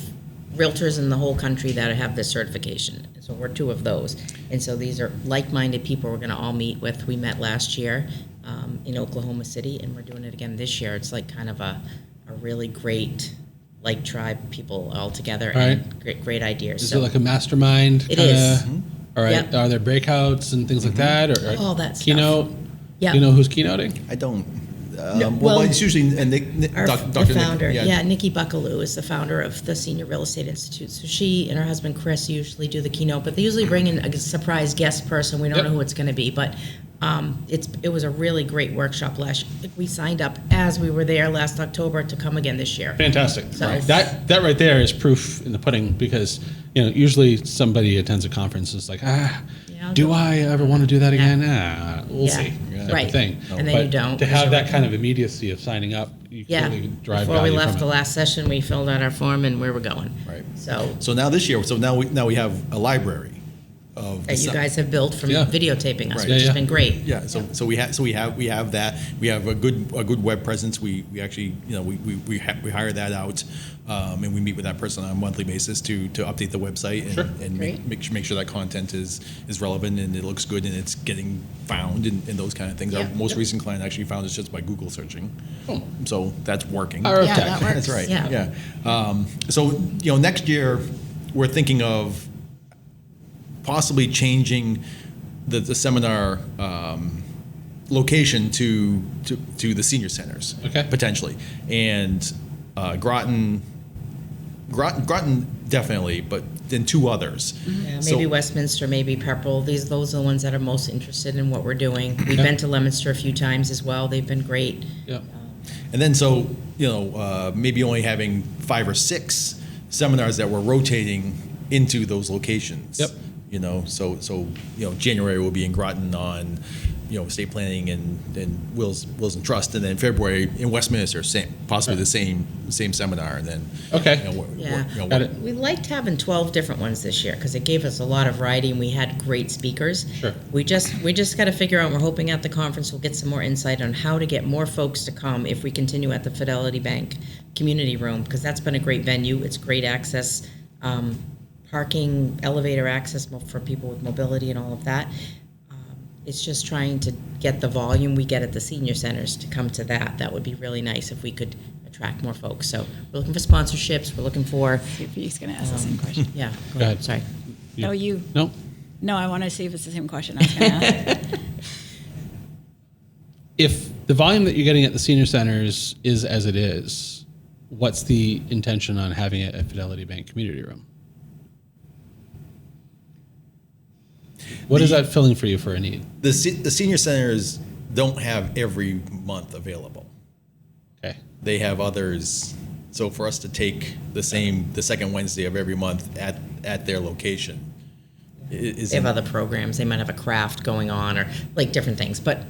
realtors in the whole country that have this certification. So we're two of those. And so these are like-minded people we're going to all meet with. We met last year in Oklahoma City, and we're doing it again this year. It's like kind of a really great like tribe people all together and great ideas. Is it like a mastermind? It is. All right. Yep. Are there breakouts and things like that? Or All that stuff. keynote? Yeah. Do you know who's keynoting? I don't. well, it's usually The founder, Nikki Buckaloo is the founder of the Senior Real Estate Institute. So she and her husband Chris usually do the keynote, but they usually bring in a surprise guest person. We don't know who it's going to be, but it was a really great workshop last year. We signed up as we were there last October to come again this year. Fantastic. So- Right. That right there is proof in the pudding, because usually somebody attends a conference is like, I'll do go. I ever want to do that again? We'll Yeah. see. Type Right. of thing. And then But you don't, to 'cause have you're that like- kind of immediacy of signing up, you clearly drive Before we value left from the it. last session, we filled out our form and we were going. Right. So Now this year, now we have a library of that you guys have built from Yeah. videotaping us, Right. which Yeah, has been great. Yeah, so we have that. We have a good web presence. We actually we hire that out, and we meet with that person on a monthly basis to update the website and Great. make sure that content is relevant and it looks good and it's getting found and those kind of things. Our Yeah. most recent client actually found us just by Google searching, Oh. so that's working. Power of Yeah, tech. that works. That's right. Yeah. So next year we're thinking of possibly changing the seminar location to the senior centers. Okay. Potentially, and Groton definitely, but then two others. Yeah, So- maybe Westminster, maybe Purple. Those are the ones that are most interested in what we're doing. We've been to Leominster a few times as well. They've been great. Yeah. And then maybe only having 5 or 6 seminars that we're rotating into those locations. Yep. So January will be in Groton on estate planning and wills and trust, and then February in Westminster, possibly the same seminar, and then Okay. Got it. We liked having 12 different ones this year because it gave us a lot of variety and we had great speakers. Sure. We just got to figure out, we're hoping at the conference we'll get some more insight on how to get more folks to come if we continue at the Fidelity Bank Community Room, because that's been a great venue. It's great access, parking, elevator access for people with mobility and all of that. It's just trying to get the volume we get at the senior centers to come to that. That would be really nice if we could attract more folks. So we're looking for sponsorships. We're looking for, He's going to ask the same question. yeah. Go ahead. Sorry. No, you. No. No, I want to see if it's the same question I was going to ask. If the volume that you're getting at the senior centers is as it is, what's the intention on having it at Fidelity Bank Community Room? What is that filling for you for a need? the senior centers don't have every month available. Okay. They have others. So for us to take the second Wednesday of every month at their location is They have other programs. They might have a craft going on or like different things. But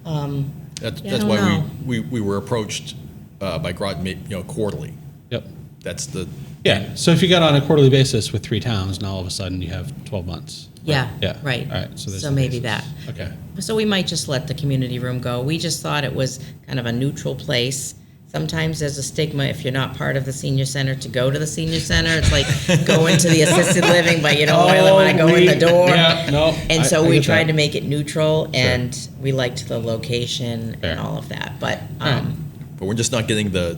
that's I don't why know. we were approached by Groton, quarterly. Yep. That's the Yeah. So if you got on a quarterly basis with 3 towns, now all of a sudden you have 12 months. yeah, Yeah. right. All right. So, there's the maybe basis. that. Okay. So we might just let the community room go. We just thought it was kind of a neutral place. Sometimes there's a stigma if you're not part of the senior center to go to the senior center. It's like going to the assisted living, but you don't really want to go in the door. Yeah, no. And I so we get tried that. to make it neutral, and we liked the location Fair. and all of that. But right. but we're just not getting the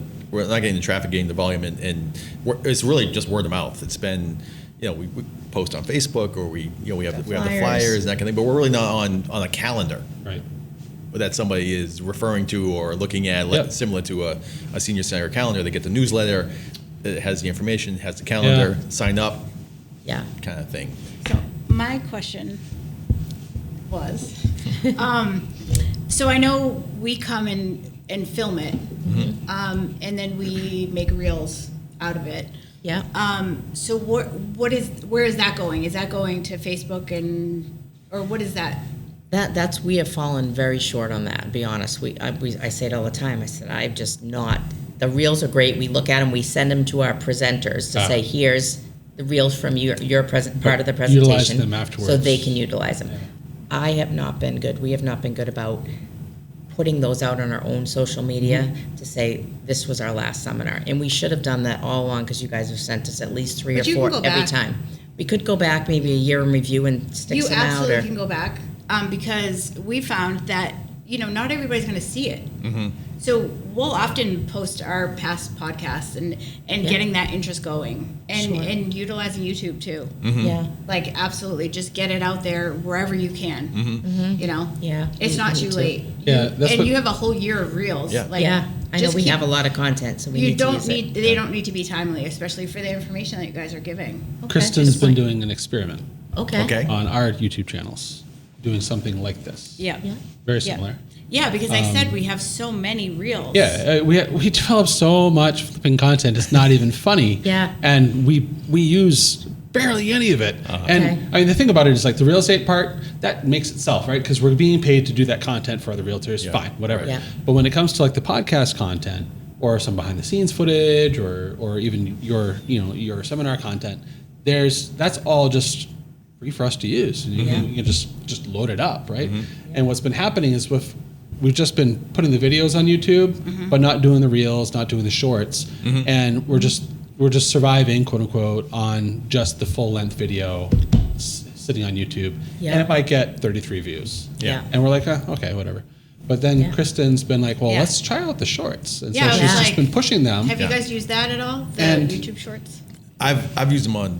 traffic, getting the volume, and it's really just word of mouth. It's been, we post on Facebook, or we have the flyers. flyers and that kind of thing, but we're really not on a calendar Right. that somebody is referring to or looking at, Yep. similar to a senior center calendar. They get the newsletter, it has the information, has the calendar, sign up, yeah, kind of thing. So my question was, so I know we come and film it, and then we make reels out of it. yeah. So where is that going? Is that going to Facebook or what is that? That's we have fallen very short on that. To be honest, I say it all the time. I said I'm just not. The reels are great. We look at them. We send them to our presenters to say, here's the reels from your part of the presentation. Utilize them afterwards. so they can utilize them. I have not been good. We have not been good about putting those out on our own social media to say this was our last seminar, and we should have done that all along because you guys have sent us at least 3 But or you 4 can go every back. time. We could go back maybe a year in review and stick You some out. absolutely can go back because we found that, not everybody's going to see it. So we'll often post our past podcasts and getting that interest going and utilizing YouTube too. Yeah. Like absolutely, just get it out there wherever you can. Yeah. It's not too late. Yeah, that's and what- you have a whole year of reels. Yeah. Like, I know just we keep- have a lot of content, so we You need to don't use need. it. They don't need to be timely, especially for the information that you guys are giving. Kristen's been doing an experiment Okay. Okay. on our YouTube channels, doing something like this. Yeah. Very similar. Yeah, because I said we have so many reels. Yeah, we develop so much flipping content. It's not even funny. Yeah. And we use barely any of it. And Okay. I mean, the thing about it is like the real estate part, that makes itself, right? Because we're being paid to do that content for other realtors. Yeah. Fine, whatever. Yeah. But when it comes to like the podcast content or some behind the scenes footage or even your seminar content, that's all just free for us to use. And you can just load it up, right? And what's been happening is we've just been putting the videos on YouTube, but not doing the reels, not doing the shorts, and we're just surviving, quote unquote, on just the full length video sitting on YouTube, Yeah. and it might get 33 views. Yeah. And we're like, okay, whatever. But then Yeah. Kristen's been like, well, Yeah. let's try out the shorts, and Yeah, I so was she's just like, been pushing them. Have you guys used that at all? The And- YouTube Shorts. I've used them on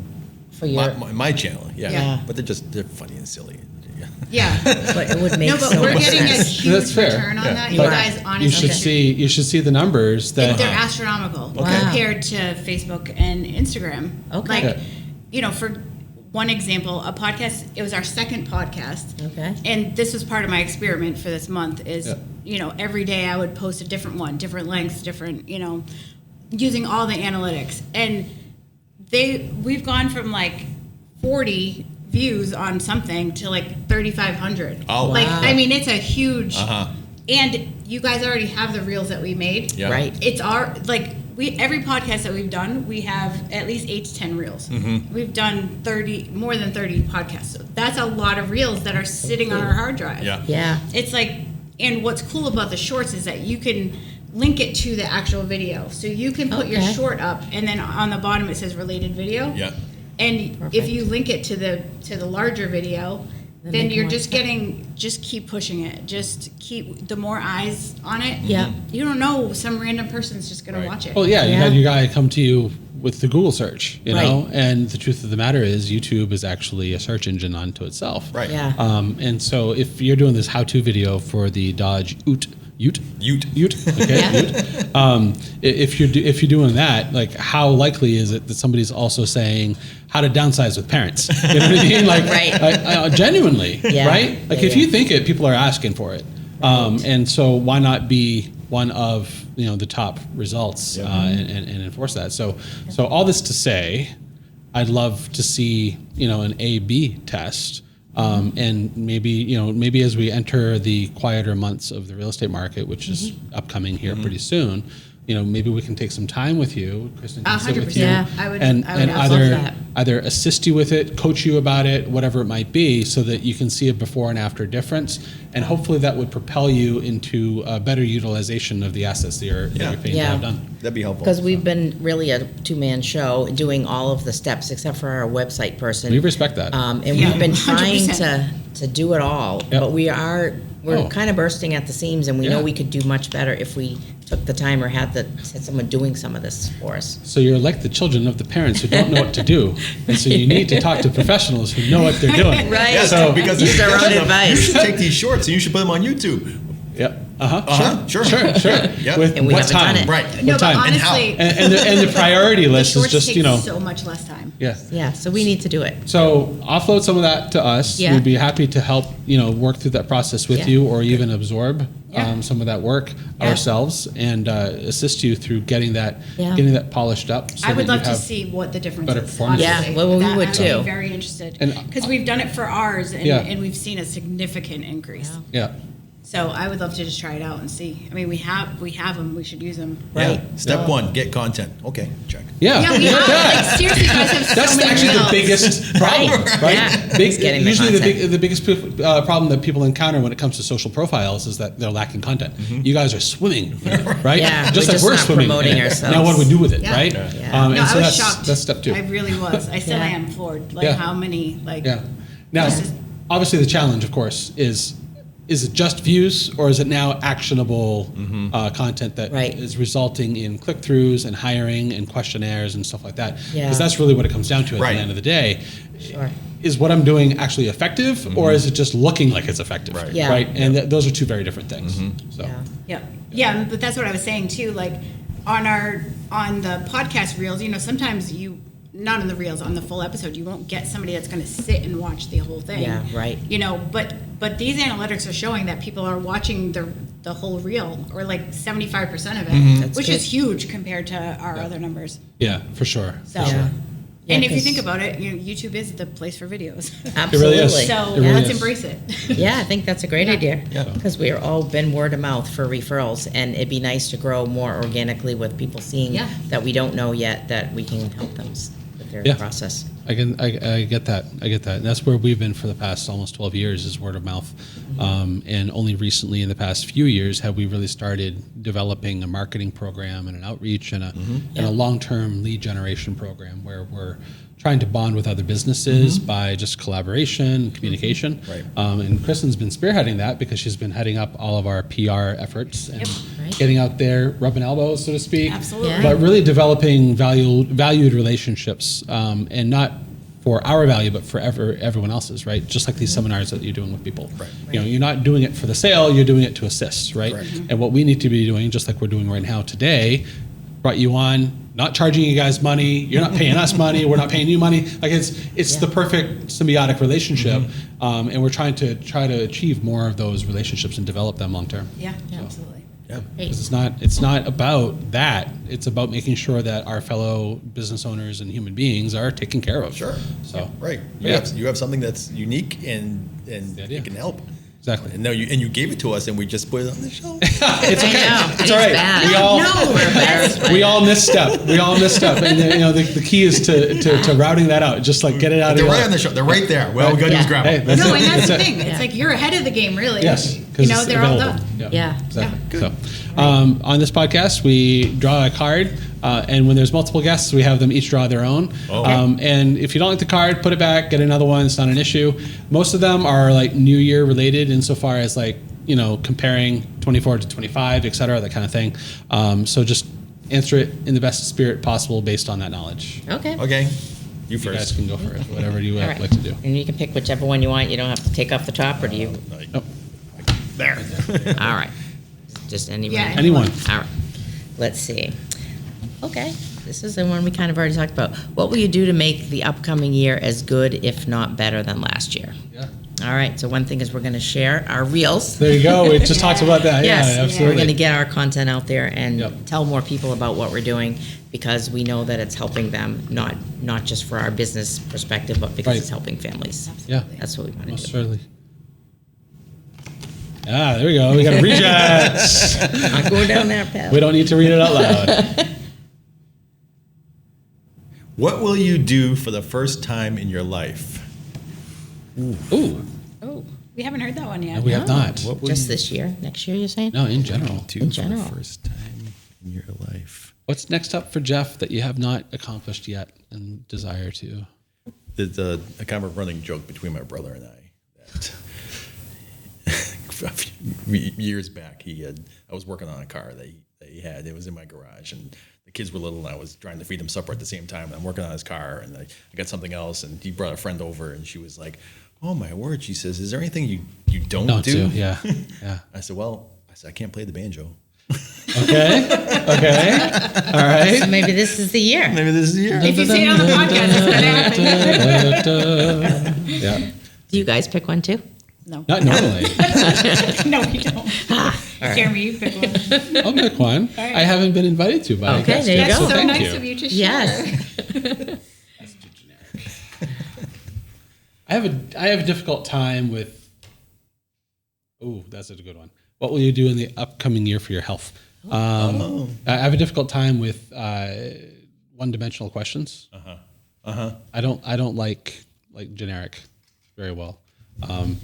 For your, my channel. Yeah. Yeah. But they're funny and silly. Yeah. Yeah. but it would make No, but so we're much getting a sense. huge That's fair. return on Yeah. that. You But guys, honestly, you should see the numbers that they're astronomical Wow. compared to Facebook and Instagram. Okay. Like, for one example, a podcast, it was our second podcast. Okay. And this was part of my experiment for this month is, Yeah. every day I would post a different one, different lengths, different, using all the analytics. And we've gone from like 40 views on something to like 3,500. Oh, like, wow. I mean, it's a huge, Uh-huh. and you guys already have the reels that we made. Yeah. Right. It's every podcast that we've done, we have at least 8 to 10 reels. We've done more than 30 podcasts. So that's a lot of reels that are sitting on our hard drive. Yeah. Yeah. It's like, and what's cool about the shorts is that you can link it to the actual video. So you can put your Okay. short up, and then on the bottom it says related video. Yeah. And if Perfect. you link it to the larger video, Then then make you're more just stuff. just keep pushing it. Just keep the more eyes on it. Yeah. You don't know, some random person's just gonna Right. watch it. Well, yeah, you Yeah. had your guy come to you with the Google search, Right. know, and the truth of the matter is YouTube is actually a search engine unto itself. Right. Yeah. And so if you're doing this how-to video for the Dodge Ute, Ute. okay, Yeah. Ute. If you're doing that, like how likely is it that somebody's also saying how to downsize with parents? You know what I mean? Like, Right. genuinely, Yeah. right? Like Yeah, if yeah. you think it, people are asking for it, and so why not be one of the top results and enforce that? So all this to say, I'd love to see an A/B test. And maybe as we enter the quieter months of the real estate market, which is upcoming here pretty soon, maybe we can take some time with you, Kristen, can sit with you, 100%. I would and absolutely love that. either assist you with it, coach you about it, whatever it might be, so that you can see a before and after difference, and hopefully that would propel you into a better utilization of the assets that you're paying to have done. That'd be helpful. Because we've been really a two-man show doing all of the steps except for our website person. We respect that. And Yeah, we've been trying 100%. to do it all, Yep. but we're Oh. kind of bursting at the seams, and we know Yeah. we could do much better if we took the time or had someone doing some of this for us. So you're like the children of the parents who don't know what to do, and so you need to talk to professionals who know what they're doing. Right. Yeah, So- because Use their own you advice. should take these shorts and you should put them on YouTube. Yep. Sure. Sure. Yep. With And we what haven't done time? it. Right. No, What but time? And how? honestly, And the priority the list is shorts just take . so much less time. Yeah. Yeah, so we need to do it. So offload some of that to us. Yeah. We'd be happy to help, work through that process with Yeah. you, or even absorb Yeah. some of that work Yeah. ourselves, and assist you through getting that Yeah. polished up. So I would that you love to have- see what the difference better is. performance. honestly. Yeah, well, we That would I'd too. be very interested And- because we've done it for ours, and, Yeah. and we've seen a significant increase. Yeah. So I would love to just try it out and see. I mean, we have them. We should use them. Right. Yeah. Step one, get content. Okay, check. Yeah. Yeah, we have. Like, seriously, you guys have so That's many actually reels. the biggest problem, right? Yeah. It's getting the Usually content. the biggest problem that people encounter when it comes to social profiles is that they're lacking content. You guys are swimming, right? Yeah, just we're like just we're not swimming. promoting And ourselves. Now what do we do with it, Yeah. right? Yeah. And No, so I was shocked. that's step 2. I really was. I still Yeah. am floored. Like Yeah. how many like. Yeah. Now, This is- obviously, the challenge, of course, is it just views or is it now actionable content that Right. is resulting in click-throughs and hiring and questionnaires and stuff like that? Yeah. Because that's really what it comes down to at Right. the end of the day. Sure. Is what I'm doing actually effective or is it just looking like it's effective? Right. Yeah. Right? And those are two very different things. So. Yeah. Yeah, but that's what I was saying too. Like on the podcast reels, sometimes not on the reels, on the full episode, you won't get somebody that's going to sit and watch the whole thing. Yeah, right. But these analytics are showing that people are watching the whole reel, or like 75% of it, That's which good. is huge compared to our other numbers. Yeah, for sure. So, Yeah. and if you 'cause- think about it, YouTube is the place for videos. Absolutely. really is. So It really let's is. embrace it. Yeah, I think that's a great idea. Yeah. Because we are all been word of mouth for referrals, and it'd be nice to grow more organically with people seeing Yeah. that we don't know yet, that we can help them with their Yeah. process. I get that. And that's where we've been for the past almost 12 years is word of mouth. And only recently in the past few years have we really started developing a marketing program and an outreach and a long-term lead generation program where we're trying to bond with other businesses by just collaboration and communication. Right. And Kristen's been spearheading that because she's been heading up all of our PR efforts and Right. getting out there, rubbing elbows, so to speak. Absolutely. Yeah. But really developing valued relationships, and not for our value, but for everyone else's, right? Just like these seminars that you're doing with people. Right. You're not doing it for the sale, you're doing it to assist, right? Correct. And what we need to be doing, just like we're doing right now today, brought you on, not charging you guys money, you're not paying us money, we're not paying you money. Like it's Yeah. the perfect symbiotic relationship, and we're trying to achieve more of those relationships and develop them long term. Yeah, absolutely. Yeah. Great. 'Cause it's not about that. It's about making sure that our fellow business owners and human beings are taken care of. Sure. So Right. Yeah. You have something that's unique and the idea. it can help. Exactly. And you gave it to us and we just put it on the shelf. It's I okay. know. It's all right. bad. We all We're embarrassed by we it. all misstep. And the key is to routing that out. Just like get it out They're of right the on the shelf. They're right there. Well, we got to Yeah. just grab Hey, them. that's No, it. and that's the That's it. thing. It's Yeah. like you're ahead of the game, really. Yes, because it's they're all available. done. Yeah. Exactly. So, on this podcast, we draw a card, and when there's multiple guests, we have them each draw their own. Oh. And if you don't like the card, put it back, get another one. It's not an issue. Most of them are like New Year related, insofar as like comparing 24 to 25, et cetera, that kind of thing. So just answer it in the best spirit possible based on that knowledge. Okay. Okay. You You guys first. can go for it, whatever you All right. like to do. And you can pick whichever one you want. You don't have to take off the top, or do you? Oh, There. All right. Just any. Yeah. anyone. All right. Let's see. Okay. This is the one we kind of already talked about. What will you do to make the upcoming year as good, if not better, than last year? Yeah. All right. So one thing is we're going to share our reels. There you go. We just talked about that. Yes, Yeah, we're absolutely. going to get our content out there and Yep. tell more people about what we're doing, because we know that it's helping them, not just for our business perspective, but because Right. it's helping families. Yeah. That's what we want Most to do. certainly. Ah, there we go. We got a reject. Not going down that path. We don't need to read it out loud. What will you do for the first time in your life? Ooh, Oh, we haven't heard that one yet. we have not. What will Just you this year? Next year, you're saying? No, in general. do in for general. the first time in your life? What's next up for Jeff that you have not accomplished yet and desire to? There's a kind of running joke between my brother and I that a few years back I was working on a car that he had. It was in my garage, and the kids were little, and I was trying to feed them supper at the same time. And I'm working on his car, and I got something else, and he brought a friend over, and she was like, "Oh my word!" She says, "Is there anything you don't do?" Yeah. Yeah. I said, I can't play the banjo. Okay. Okay. All right. So maybe this is the year. Maybe this is the year. If you say it on the podcast, it's going to happen. Yeah. Do you guys pick one too? No. Not normally. No, we don't. Jeremy, you pick one. I'll pick one. right. I haven't been invited to by a Okay, guest there you yet, That's go. so thank nice of you to share. Yes. I have a difficult time with. Oh, that's a good one. what will you do in the upcoming year for your health? I have a difficult time with one-dimensional questions. I don't like generic very well,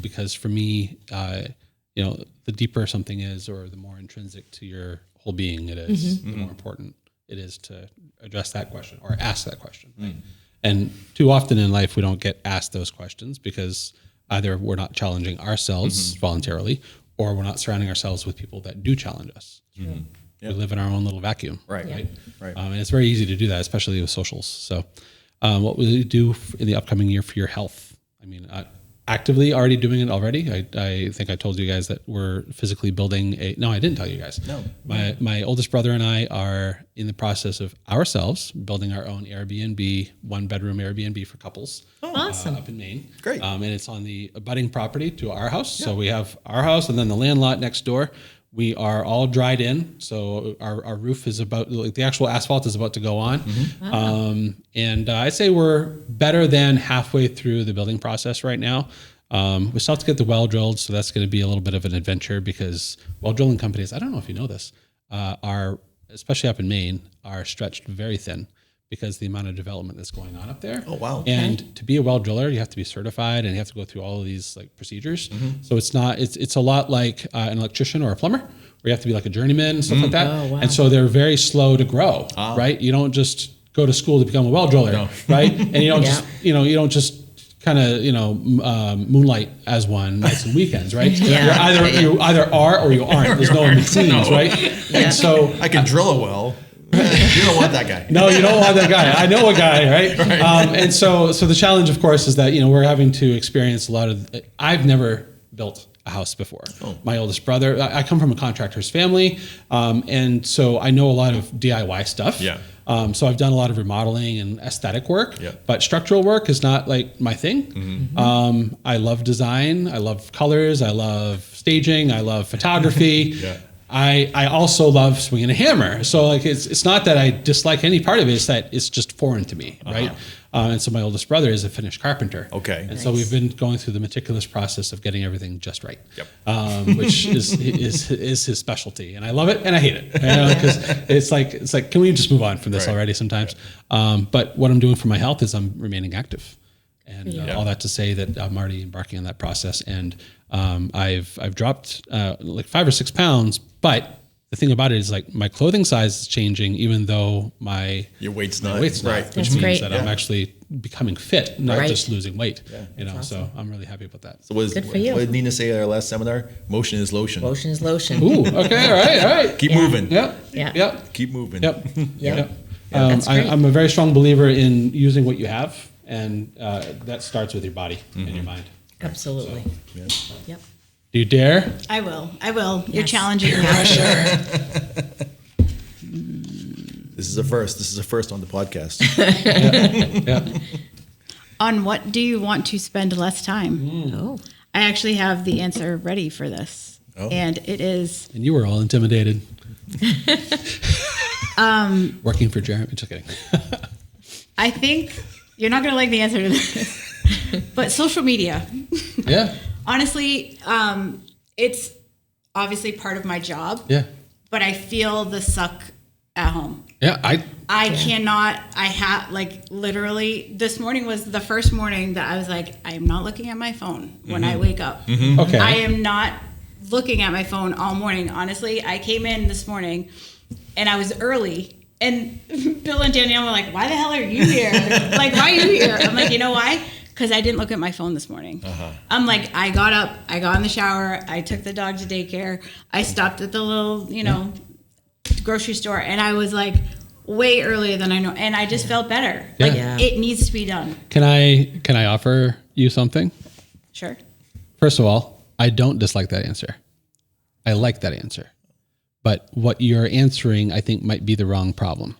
because for me, the deeper something is, or the more intrinsic to your whole being it is, the more important it is to address that question or ask that question. Right? And too often in life, we don't get asked those questions because either we're not challenging ourselves voluntarily, or we're not surrounding ourselves with people that do challenge us. We live in our own little vacuum. Right. And it's very easy to do that, especially with socials. So what will you do in the upcoming year for your health? I mean, actively already doing it already. I think I told you guys that we're physically building no, I didn't tell you guys. No. My oldest brother and I are in the process of ourselves building our own Airbnb, 1-bedroom Airbnb for couples. Awesome. Up in Maine. Great. And it's on the abutting property to our house. Yeah. So we have our house and then the land lot next door. We are all dried in, so our roof is about, the actual asphalt is about to go on. And I'd say we're better than halfway through the building process right now. We still have to get the well drilled, so that's going to be a little bit of an adventure because well drilling companies, I don't know if you know this, are, especially up in Maine, are stretched very thin because the amount of development that's going on up there. Oh, wow. And to be a well driller, you have to be certified and you have to go through all of these procedures. So it's a lot like an electrician or a plumber, where you have to be like a journeyman and stuff like that. Oh, wow. And so they're very slow to grow, right? You don't just go to school to become a well driller, right? And you don't you don't just kind of moonlight as one nights and weekends, right? You either are or you aren't. There's no in betweens, right? And so I can drill a well. You don't want that guy. No, you don't want that guy. I know a guy, right? And so the challenge, of course, is that we're having to experience a lot of. I've never built a house before. My oldest brother. I come from a contractor's family, and so I know a lot of DIY stuff. Yeah. So I've done a lot of remodeling and aesthetic work, but structural work is not like my thing. I love design. I love colors. I love staging. I love photography. I also love swinging a hammer. So it's not that I dislike any part of it. It's that it's just foreign to me, right? And so my oldest brother is a finished carpenter. Okay. And so we've been going through the meticulous process of getting everything just right, which is his specialty. And I love it and I hate it because it's like, can we just move on from this already sometimes? But what I'm doing for my health is I'm remaining active. And all that to say that I'm already embarking on that process. And I've dropped like 5 or 6 pounds, but the thing about it is like my clothing size is changing, even though your weight's not, which That's means great. that I'm actually becoming fit, not just losing weight. So I'm really happy about that. So what did Nina say at our last seminar? Motion is lotion. Motion is lotion. Ooh, okay, all right. Keep moving. Yep. Keep moving. Yep. That's great. I'm a very strong believer in using what you have, and that starts with your body and your mind. Absolutely. Yep. Do you dare? I will. You're Yes. challenging me. This is a first. This is a first on the podcast. On what do you want to spend less time? Oh. I actually have the answer ready for this. And it is... And you were all intimidated. Working for Jeremy. Just kidding. I think you're not going to like the answer to this, but social media. Yeah. Honestly, it's obviously part of my job. Yeah. But I feel the suck at home. Yeah. I cannot, literally, this morning was the first morning that I was like, I am not looking at my phone when I wake up. Okay. I am not looking at my phone all morning. Honestly, I came in this morning and I was early, and Bill and Danielle were like, why the hell are you here? Like, why are you here? I'm like, you know why? Because I didn't look at my phone this morning. I'm like, I got up, I got in the shower, I took the dog to daycare, I stopped at the little, grocery store, and I was like way earlier than I know, and I just felt better. Yeah. Like it needs to be done. Can I offer you something? Sure. First of all, I don't dislike that answer. I like that answer. But what you're answering, I think, might be the wrong problem.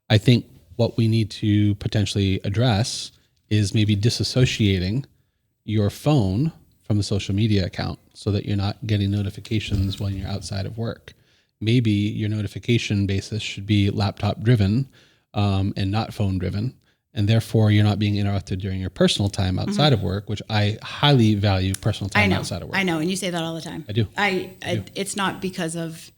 I think what we need to potentially address is maybe disassociating your phone from the social media account so that you're not getting notifications when you're outside of work. Maybe your notification basis should be laptop driven and not phone driven. and therefore you're not being interrupted during your personal time outside of work, which I highly value personal time outside of work. I know, and you say that all the time. I do. It's not because of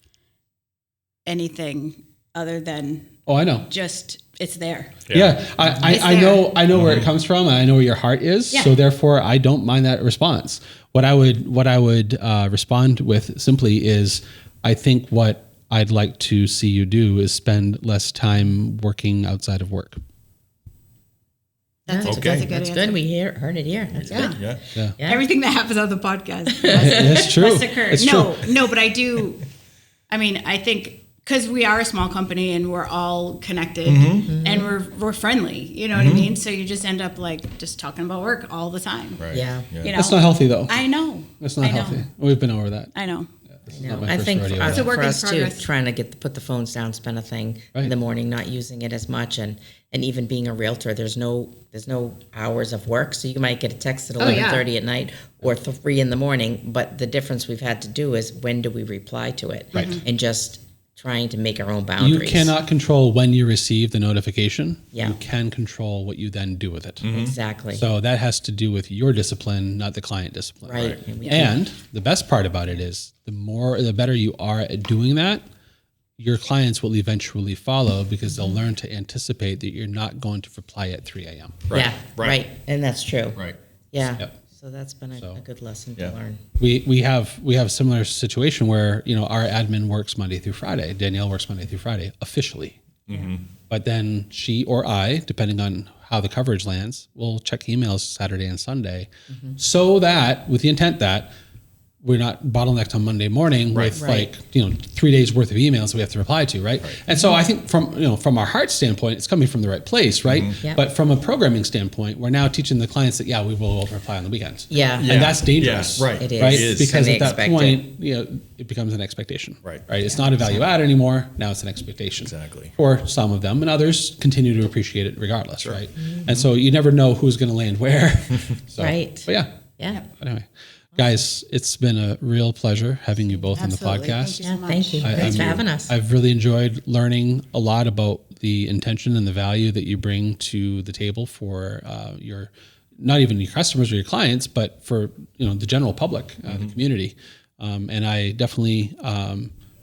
anything other than I know. just it's there. Yeah, I know where it comes from, and I know where your heart is. Yeah. So therefore, I don't mind that response. What I would respond with simply is, I think what I'd like to see you do is spend less time working outside of work. That's a good That's answer. good. We heard it here. That's good. Yeah. Yeah. Everything that happens on the podcast It's true. must occur. It's no, true. no, but I do. I mean, I think because we are a small company and we're all connected and we're friendly. You know what I mean? So you just end up like just talking about work all the time. Right. Yeah. You know? That's not healthy, though. I know. That's not I know. healthy. We've been over that. I know. This is No, not my I first think rodeo for, with It's a that. work for in us too, progress. trying to put the phones down, spend a thing Right. in the morning, not using it as much, and even being a realtor, there's no hours of work, so you might get a text at 11:30 at night or 3 in the morning. But the difference we've had to do is when do we reply to it, Right. and just trying to make our own boundaries. You cannot control when you receive the notification. Yeah. You can control what you then do with it. Exactly. So that has to do with your discipline, not the client discipline. Right. And we- And the best part about it is the better you are at doing that, your clients will eventually follow because they'll learn to anticipate that you're not going to reply at 3 a.m. Right. Yeah. Right. And that's true. Right. Yeah. Yep. So that's been a good lesson Yeah. to learn. We have a similar situation where, our admin works Monday through Friday. Danielle works Monday through Friday officially. But then she or I, depending on how the coverage lands, will check emails Saturday and Sunday so that with the intent that we're not bottlenecked on Monday morning with Right. 3 days worth of emails we have to reply to, right? And so I think from our heart standpoint, it's coming from the right place, right? Yeah. But from a programming standpoint, we're now teaching the clients that we will reply on the weekends. Yeah. And that's dangerous. Yeah, right. It is. Right? It is. Because And at they that expect point, it becomes an expectation. Right. Right. It's not a value add anymore. Now it's an expectation. Exactly. For some of them, and others continue to appreciate it regardless, right? And so you never know who's going to land where. So, Right. But yeah. Yeah. But anyway, guys, it's been a real pleasure having you both Absolutely. on the podcast. Thank you Yeah. so much. Thank you. Thanks for having us. I've really enjoyed learning a lot about the intention and the value that you bring to the table for your, not even your customers or your clients, but for the general public, the community. And I definitely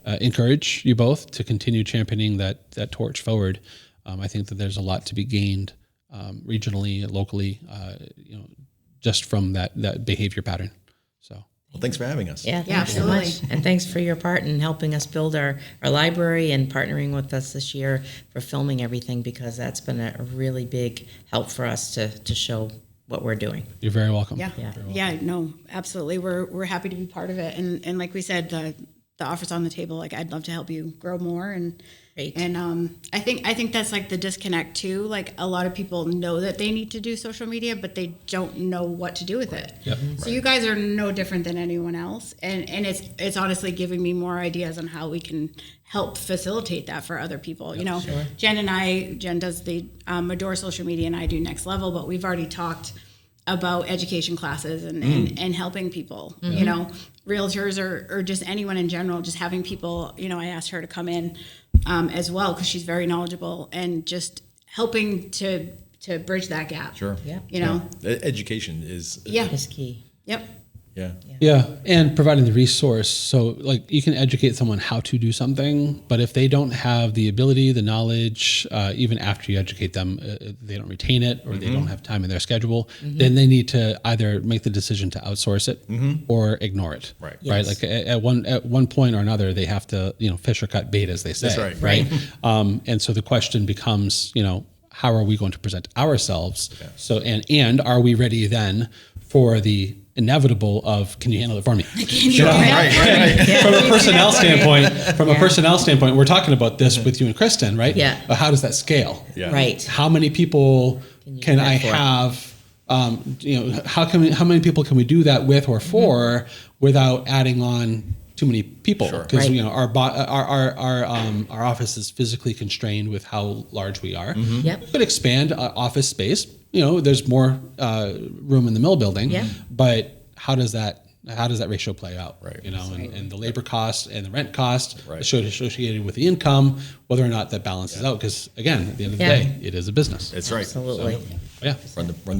encourage you both to continue championing that torch forward. I think that there's a lot to be gained regionally, locally, just from that behavior pattern. So. Well, thanks for having us. Yeah, Yeah, thanks so much. absolutely. And thanks for your part in helping us build our library and partnering with us this year for filming everything, because that's been a really big help for us to show what we're doing. You're very welcome. Yeah. Yeah. No, absolutely. We're happy to be part of it. And like we said, the offer's on the table. Like, I'd love to help you grow more. And Great. I think that's like the disconnect too. Like, a lot of people know that they need to do social media, but they don't know what to do with it. Yep. So you guys are no different than anyone else. And it's honestly giving me more ideas on how we can help facilitate that for other people. Jen does the Adore social media, and I do Next Level, but we've already talked about education classes and helping people, realtors or just anyone in general, just having people, I asked her to come in as well, because she's very knowledgeable, and just helping to bridge that gap. Sure. Yeah. Education is. Is key. Yep. Yeah. Yeah, and providing the resource. So, like, you can educate someone how to do something, but if they don't have the ability, the knowledge, even after you educate them, they don't retain it, or they don't have time in their schedule, then they need to either make the decision to outsource it or ignore it. Right. Right. Yes. Like at one point or another, they have to, fish or cut bait, as they say. That's right. And so the question becomes, how are we going to present ourselves? So, and are we ready then for the inevitable of, can you handle it for me? From a personnel standpoint, we're talking about this with you and Kristen, right? Yeah. But how does that scale? Yeah. Right. How many people can I prep for? have? How many people can we do that with or for without adding on too many people? Sure. Because Right. our office is physically constrained with how large we are. Yep. We could expand office space. There's more room in the mill building. Yeah. But how does that how does that ratio play out? Right. You know, and the labor cost and the rent cost Right. associated with the income, whether or not that balances out. Because again, at the end of the Yeah. day, it is a business. That's right. Absolutely. Yeah. Run the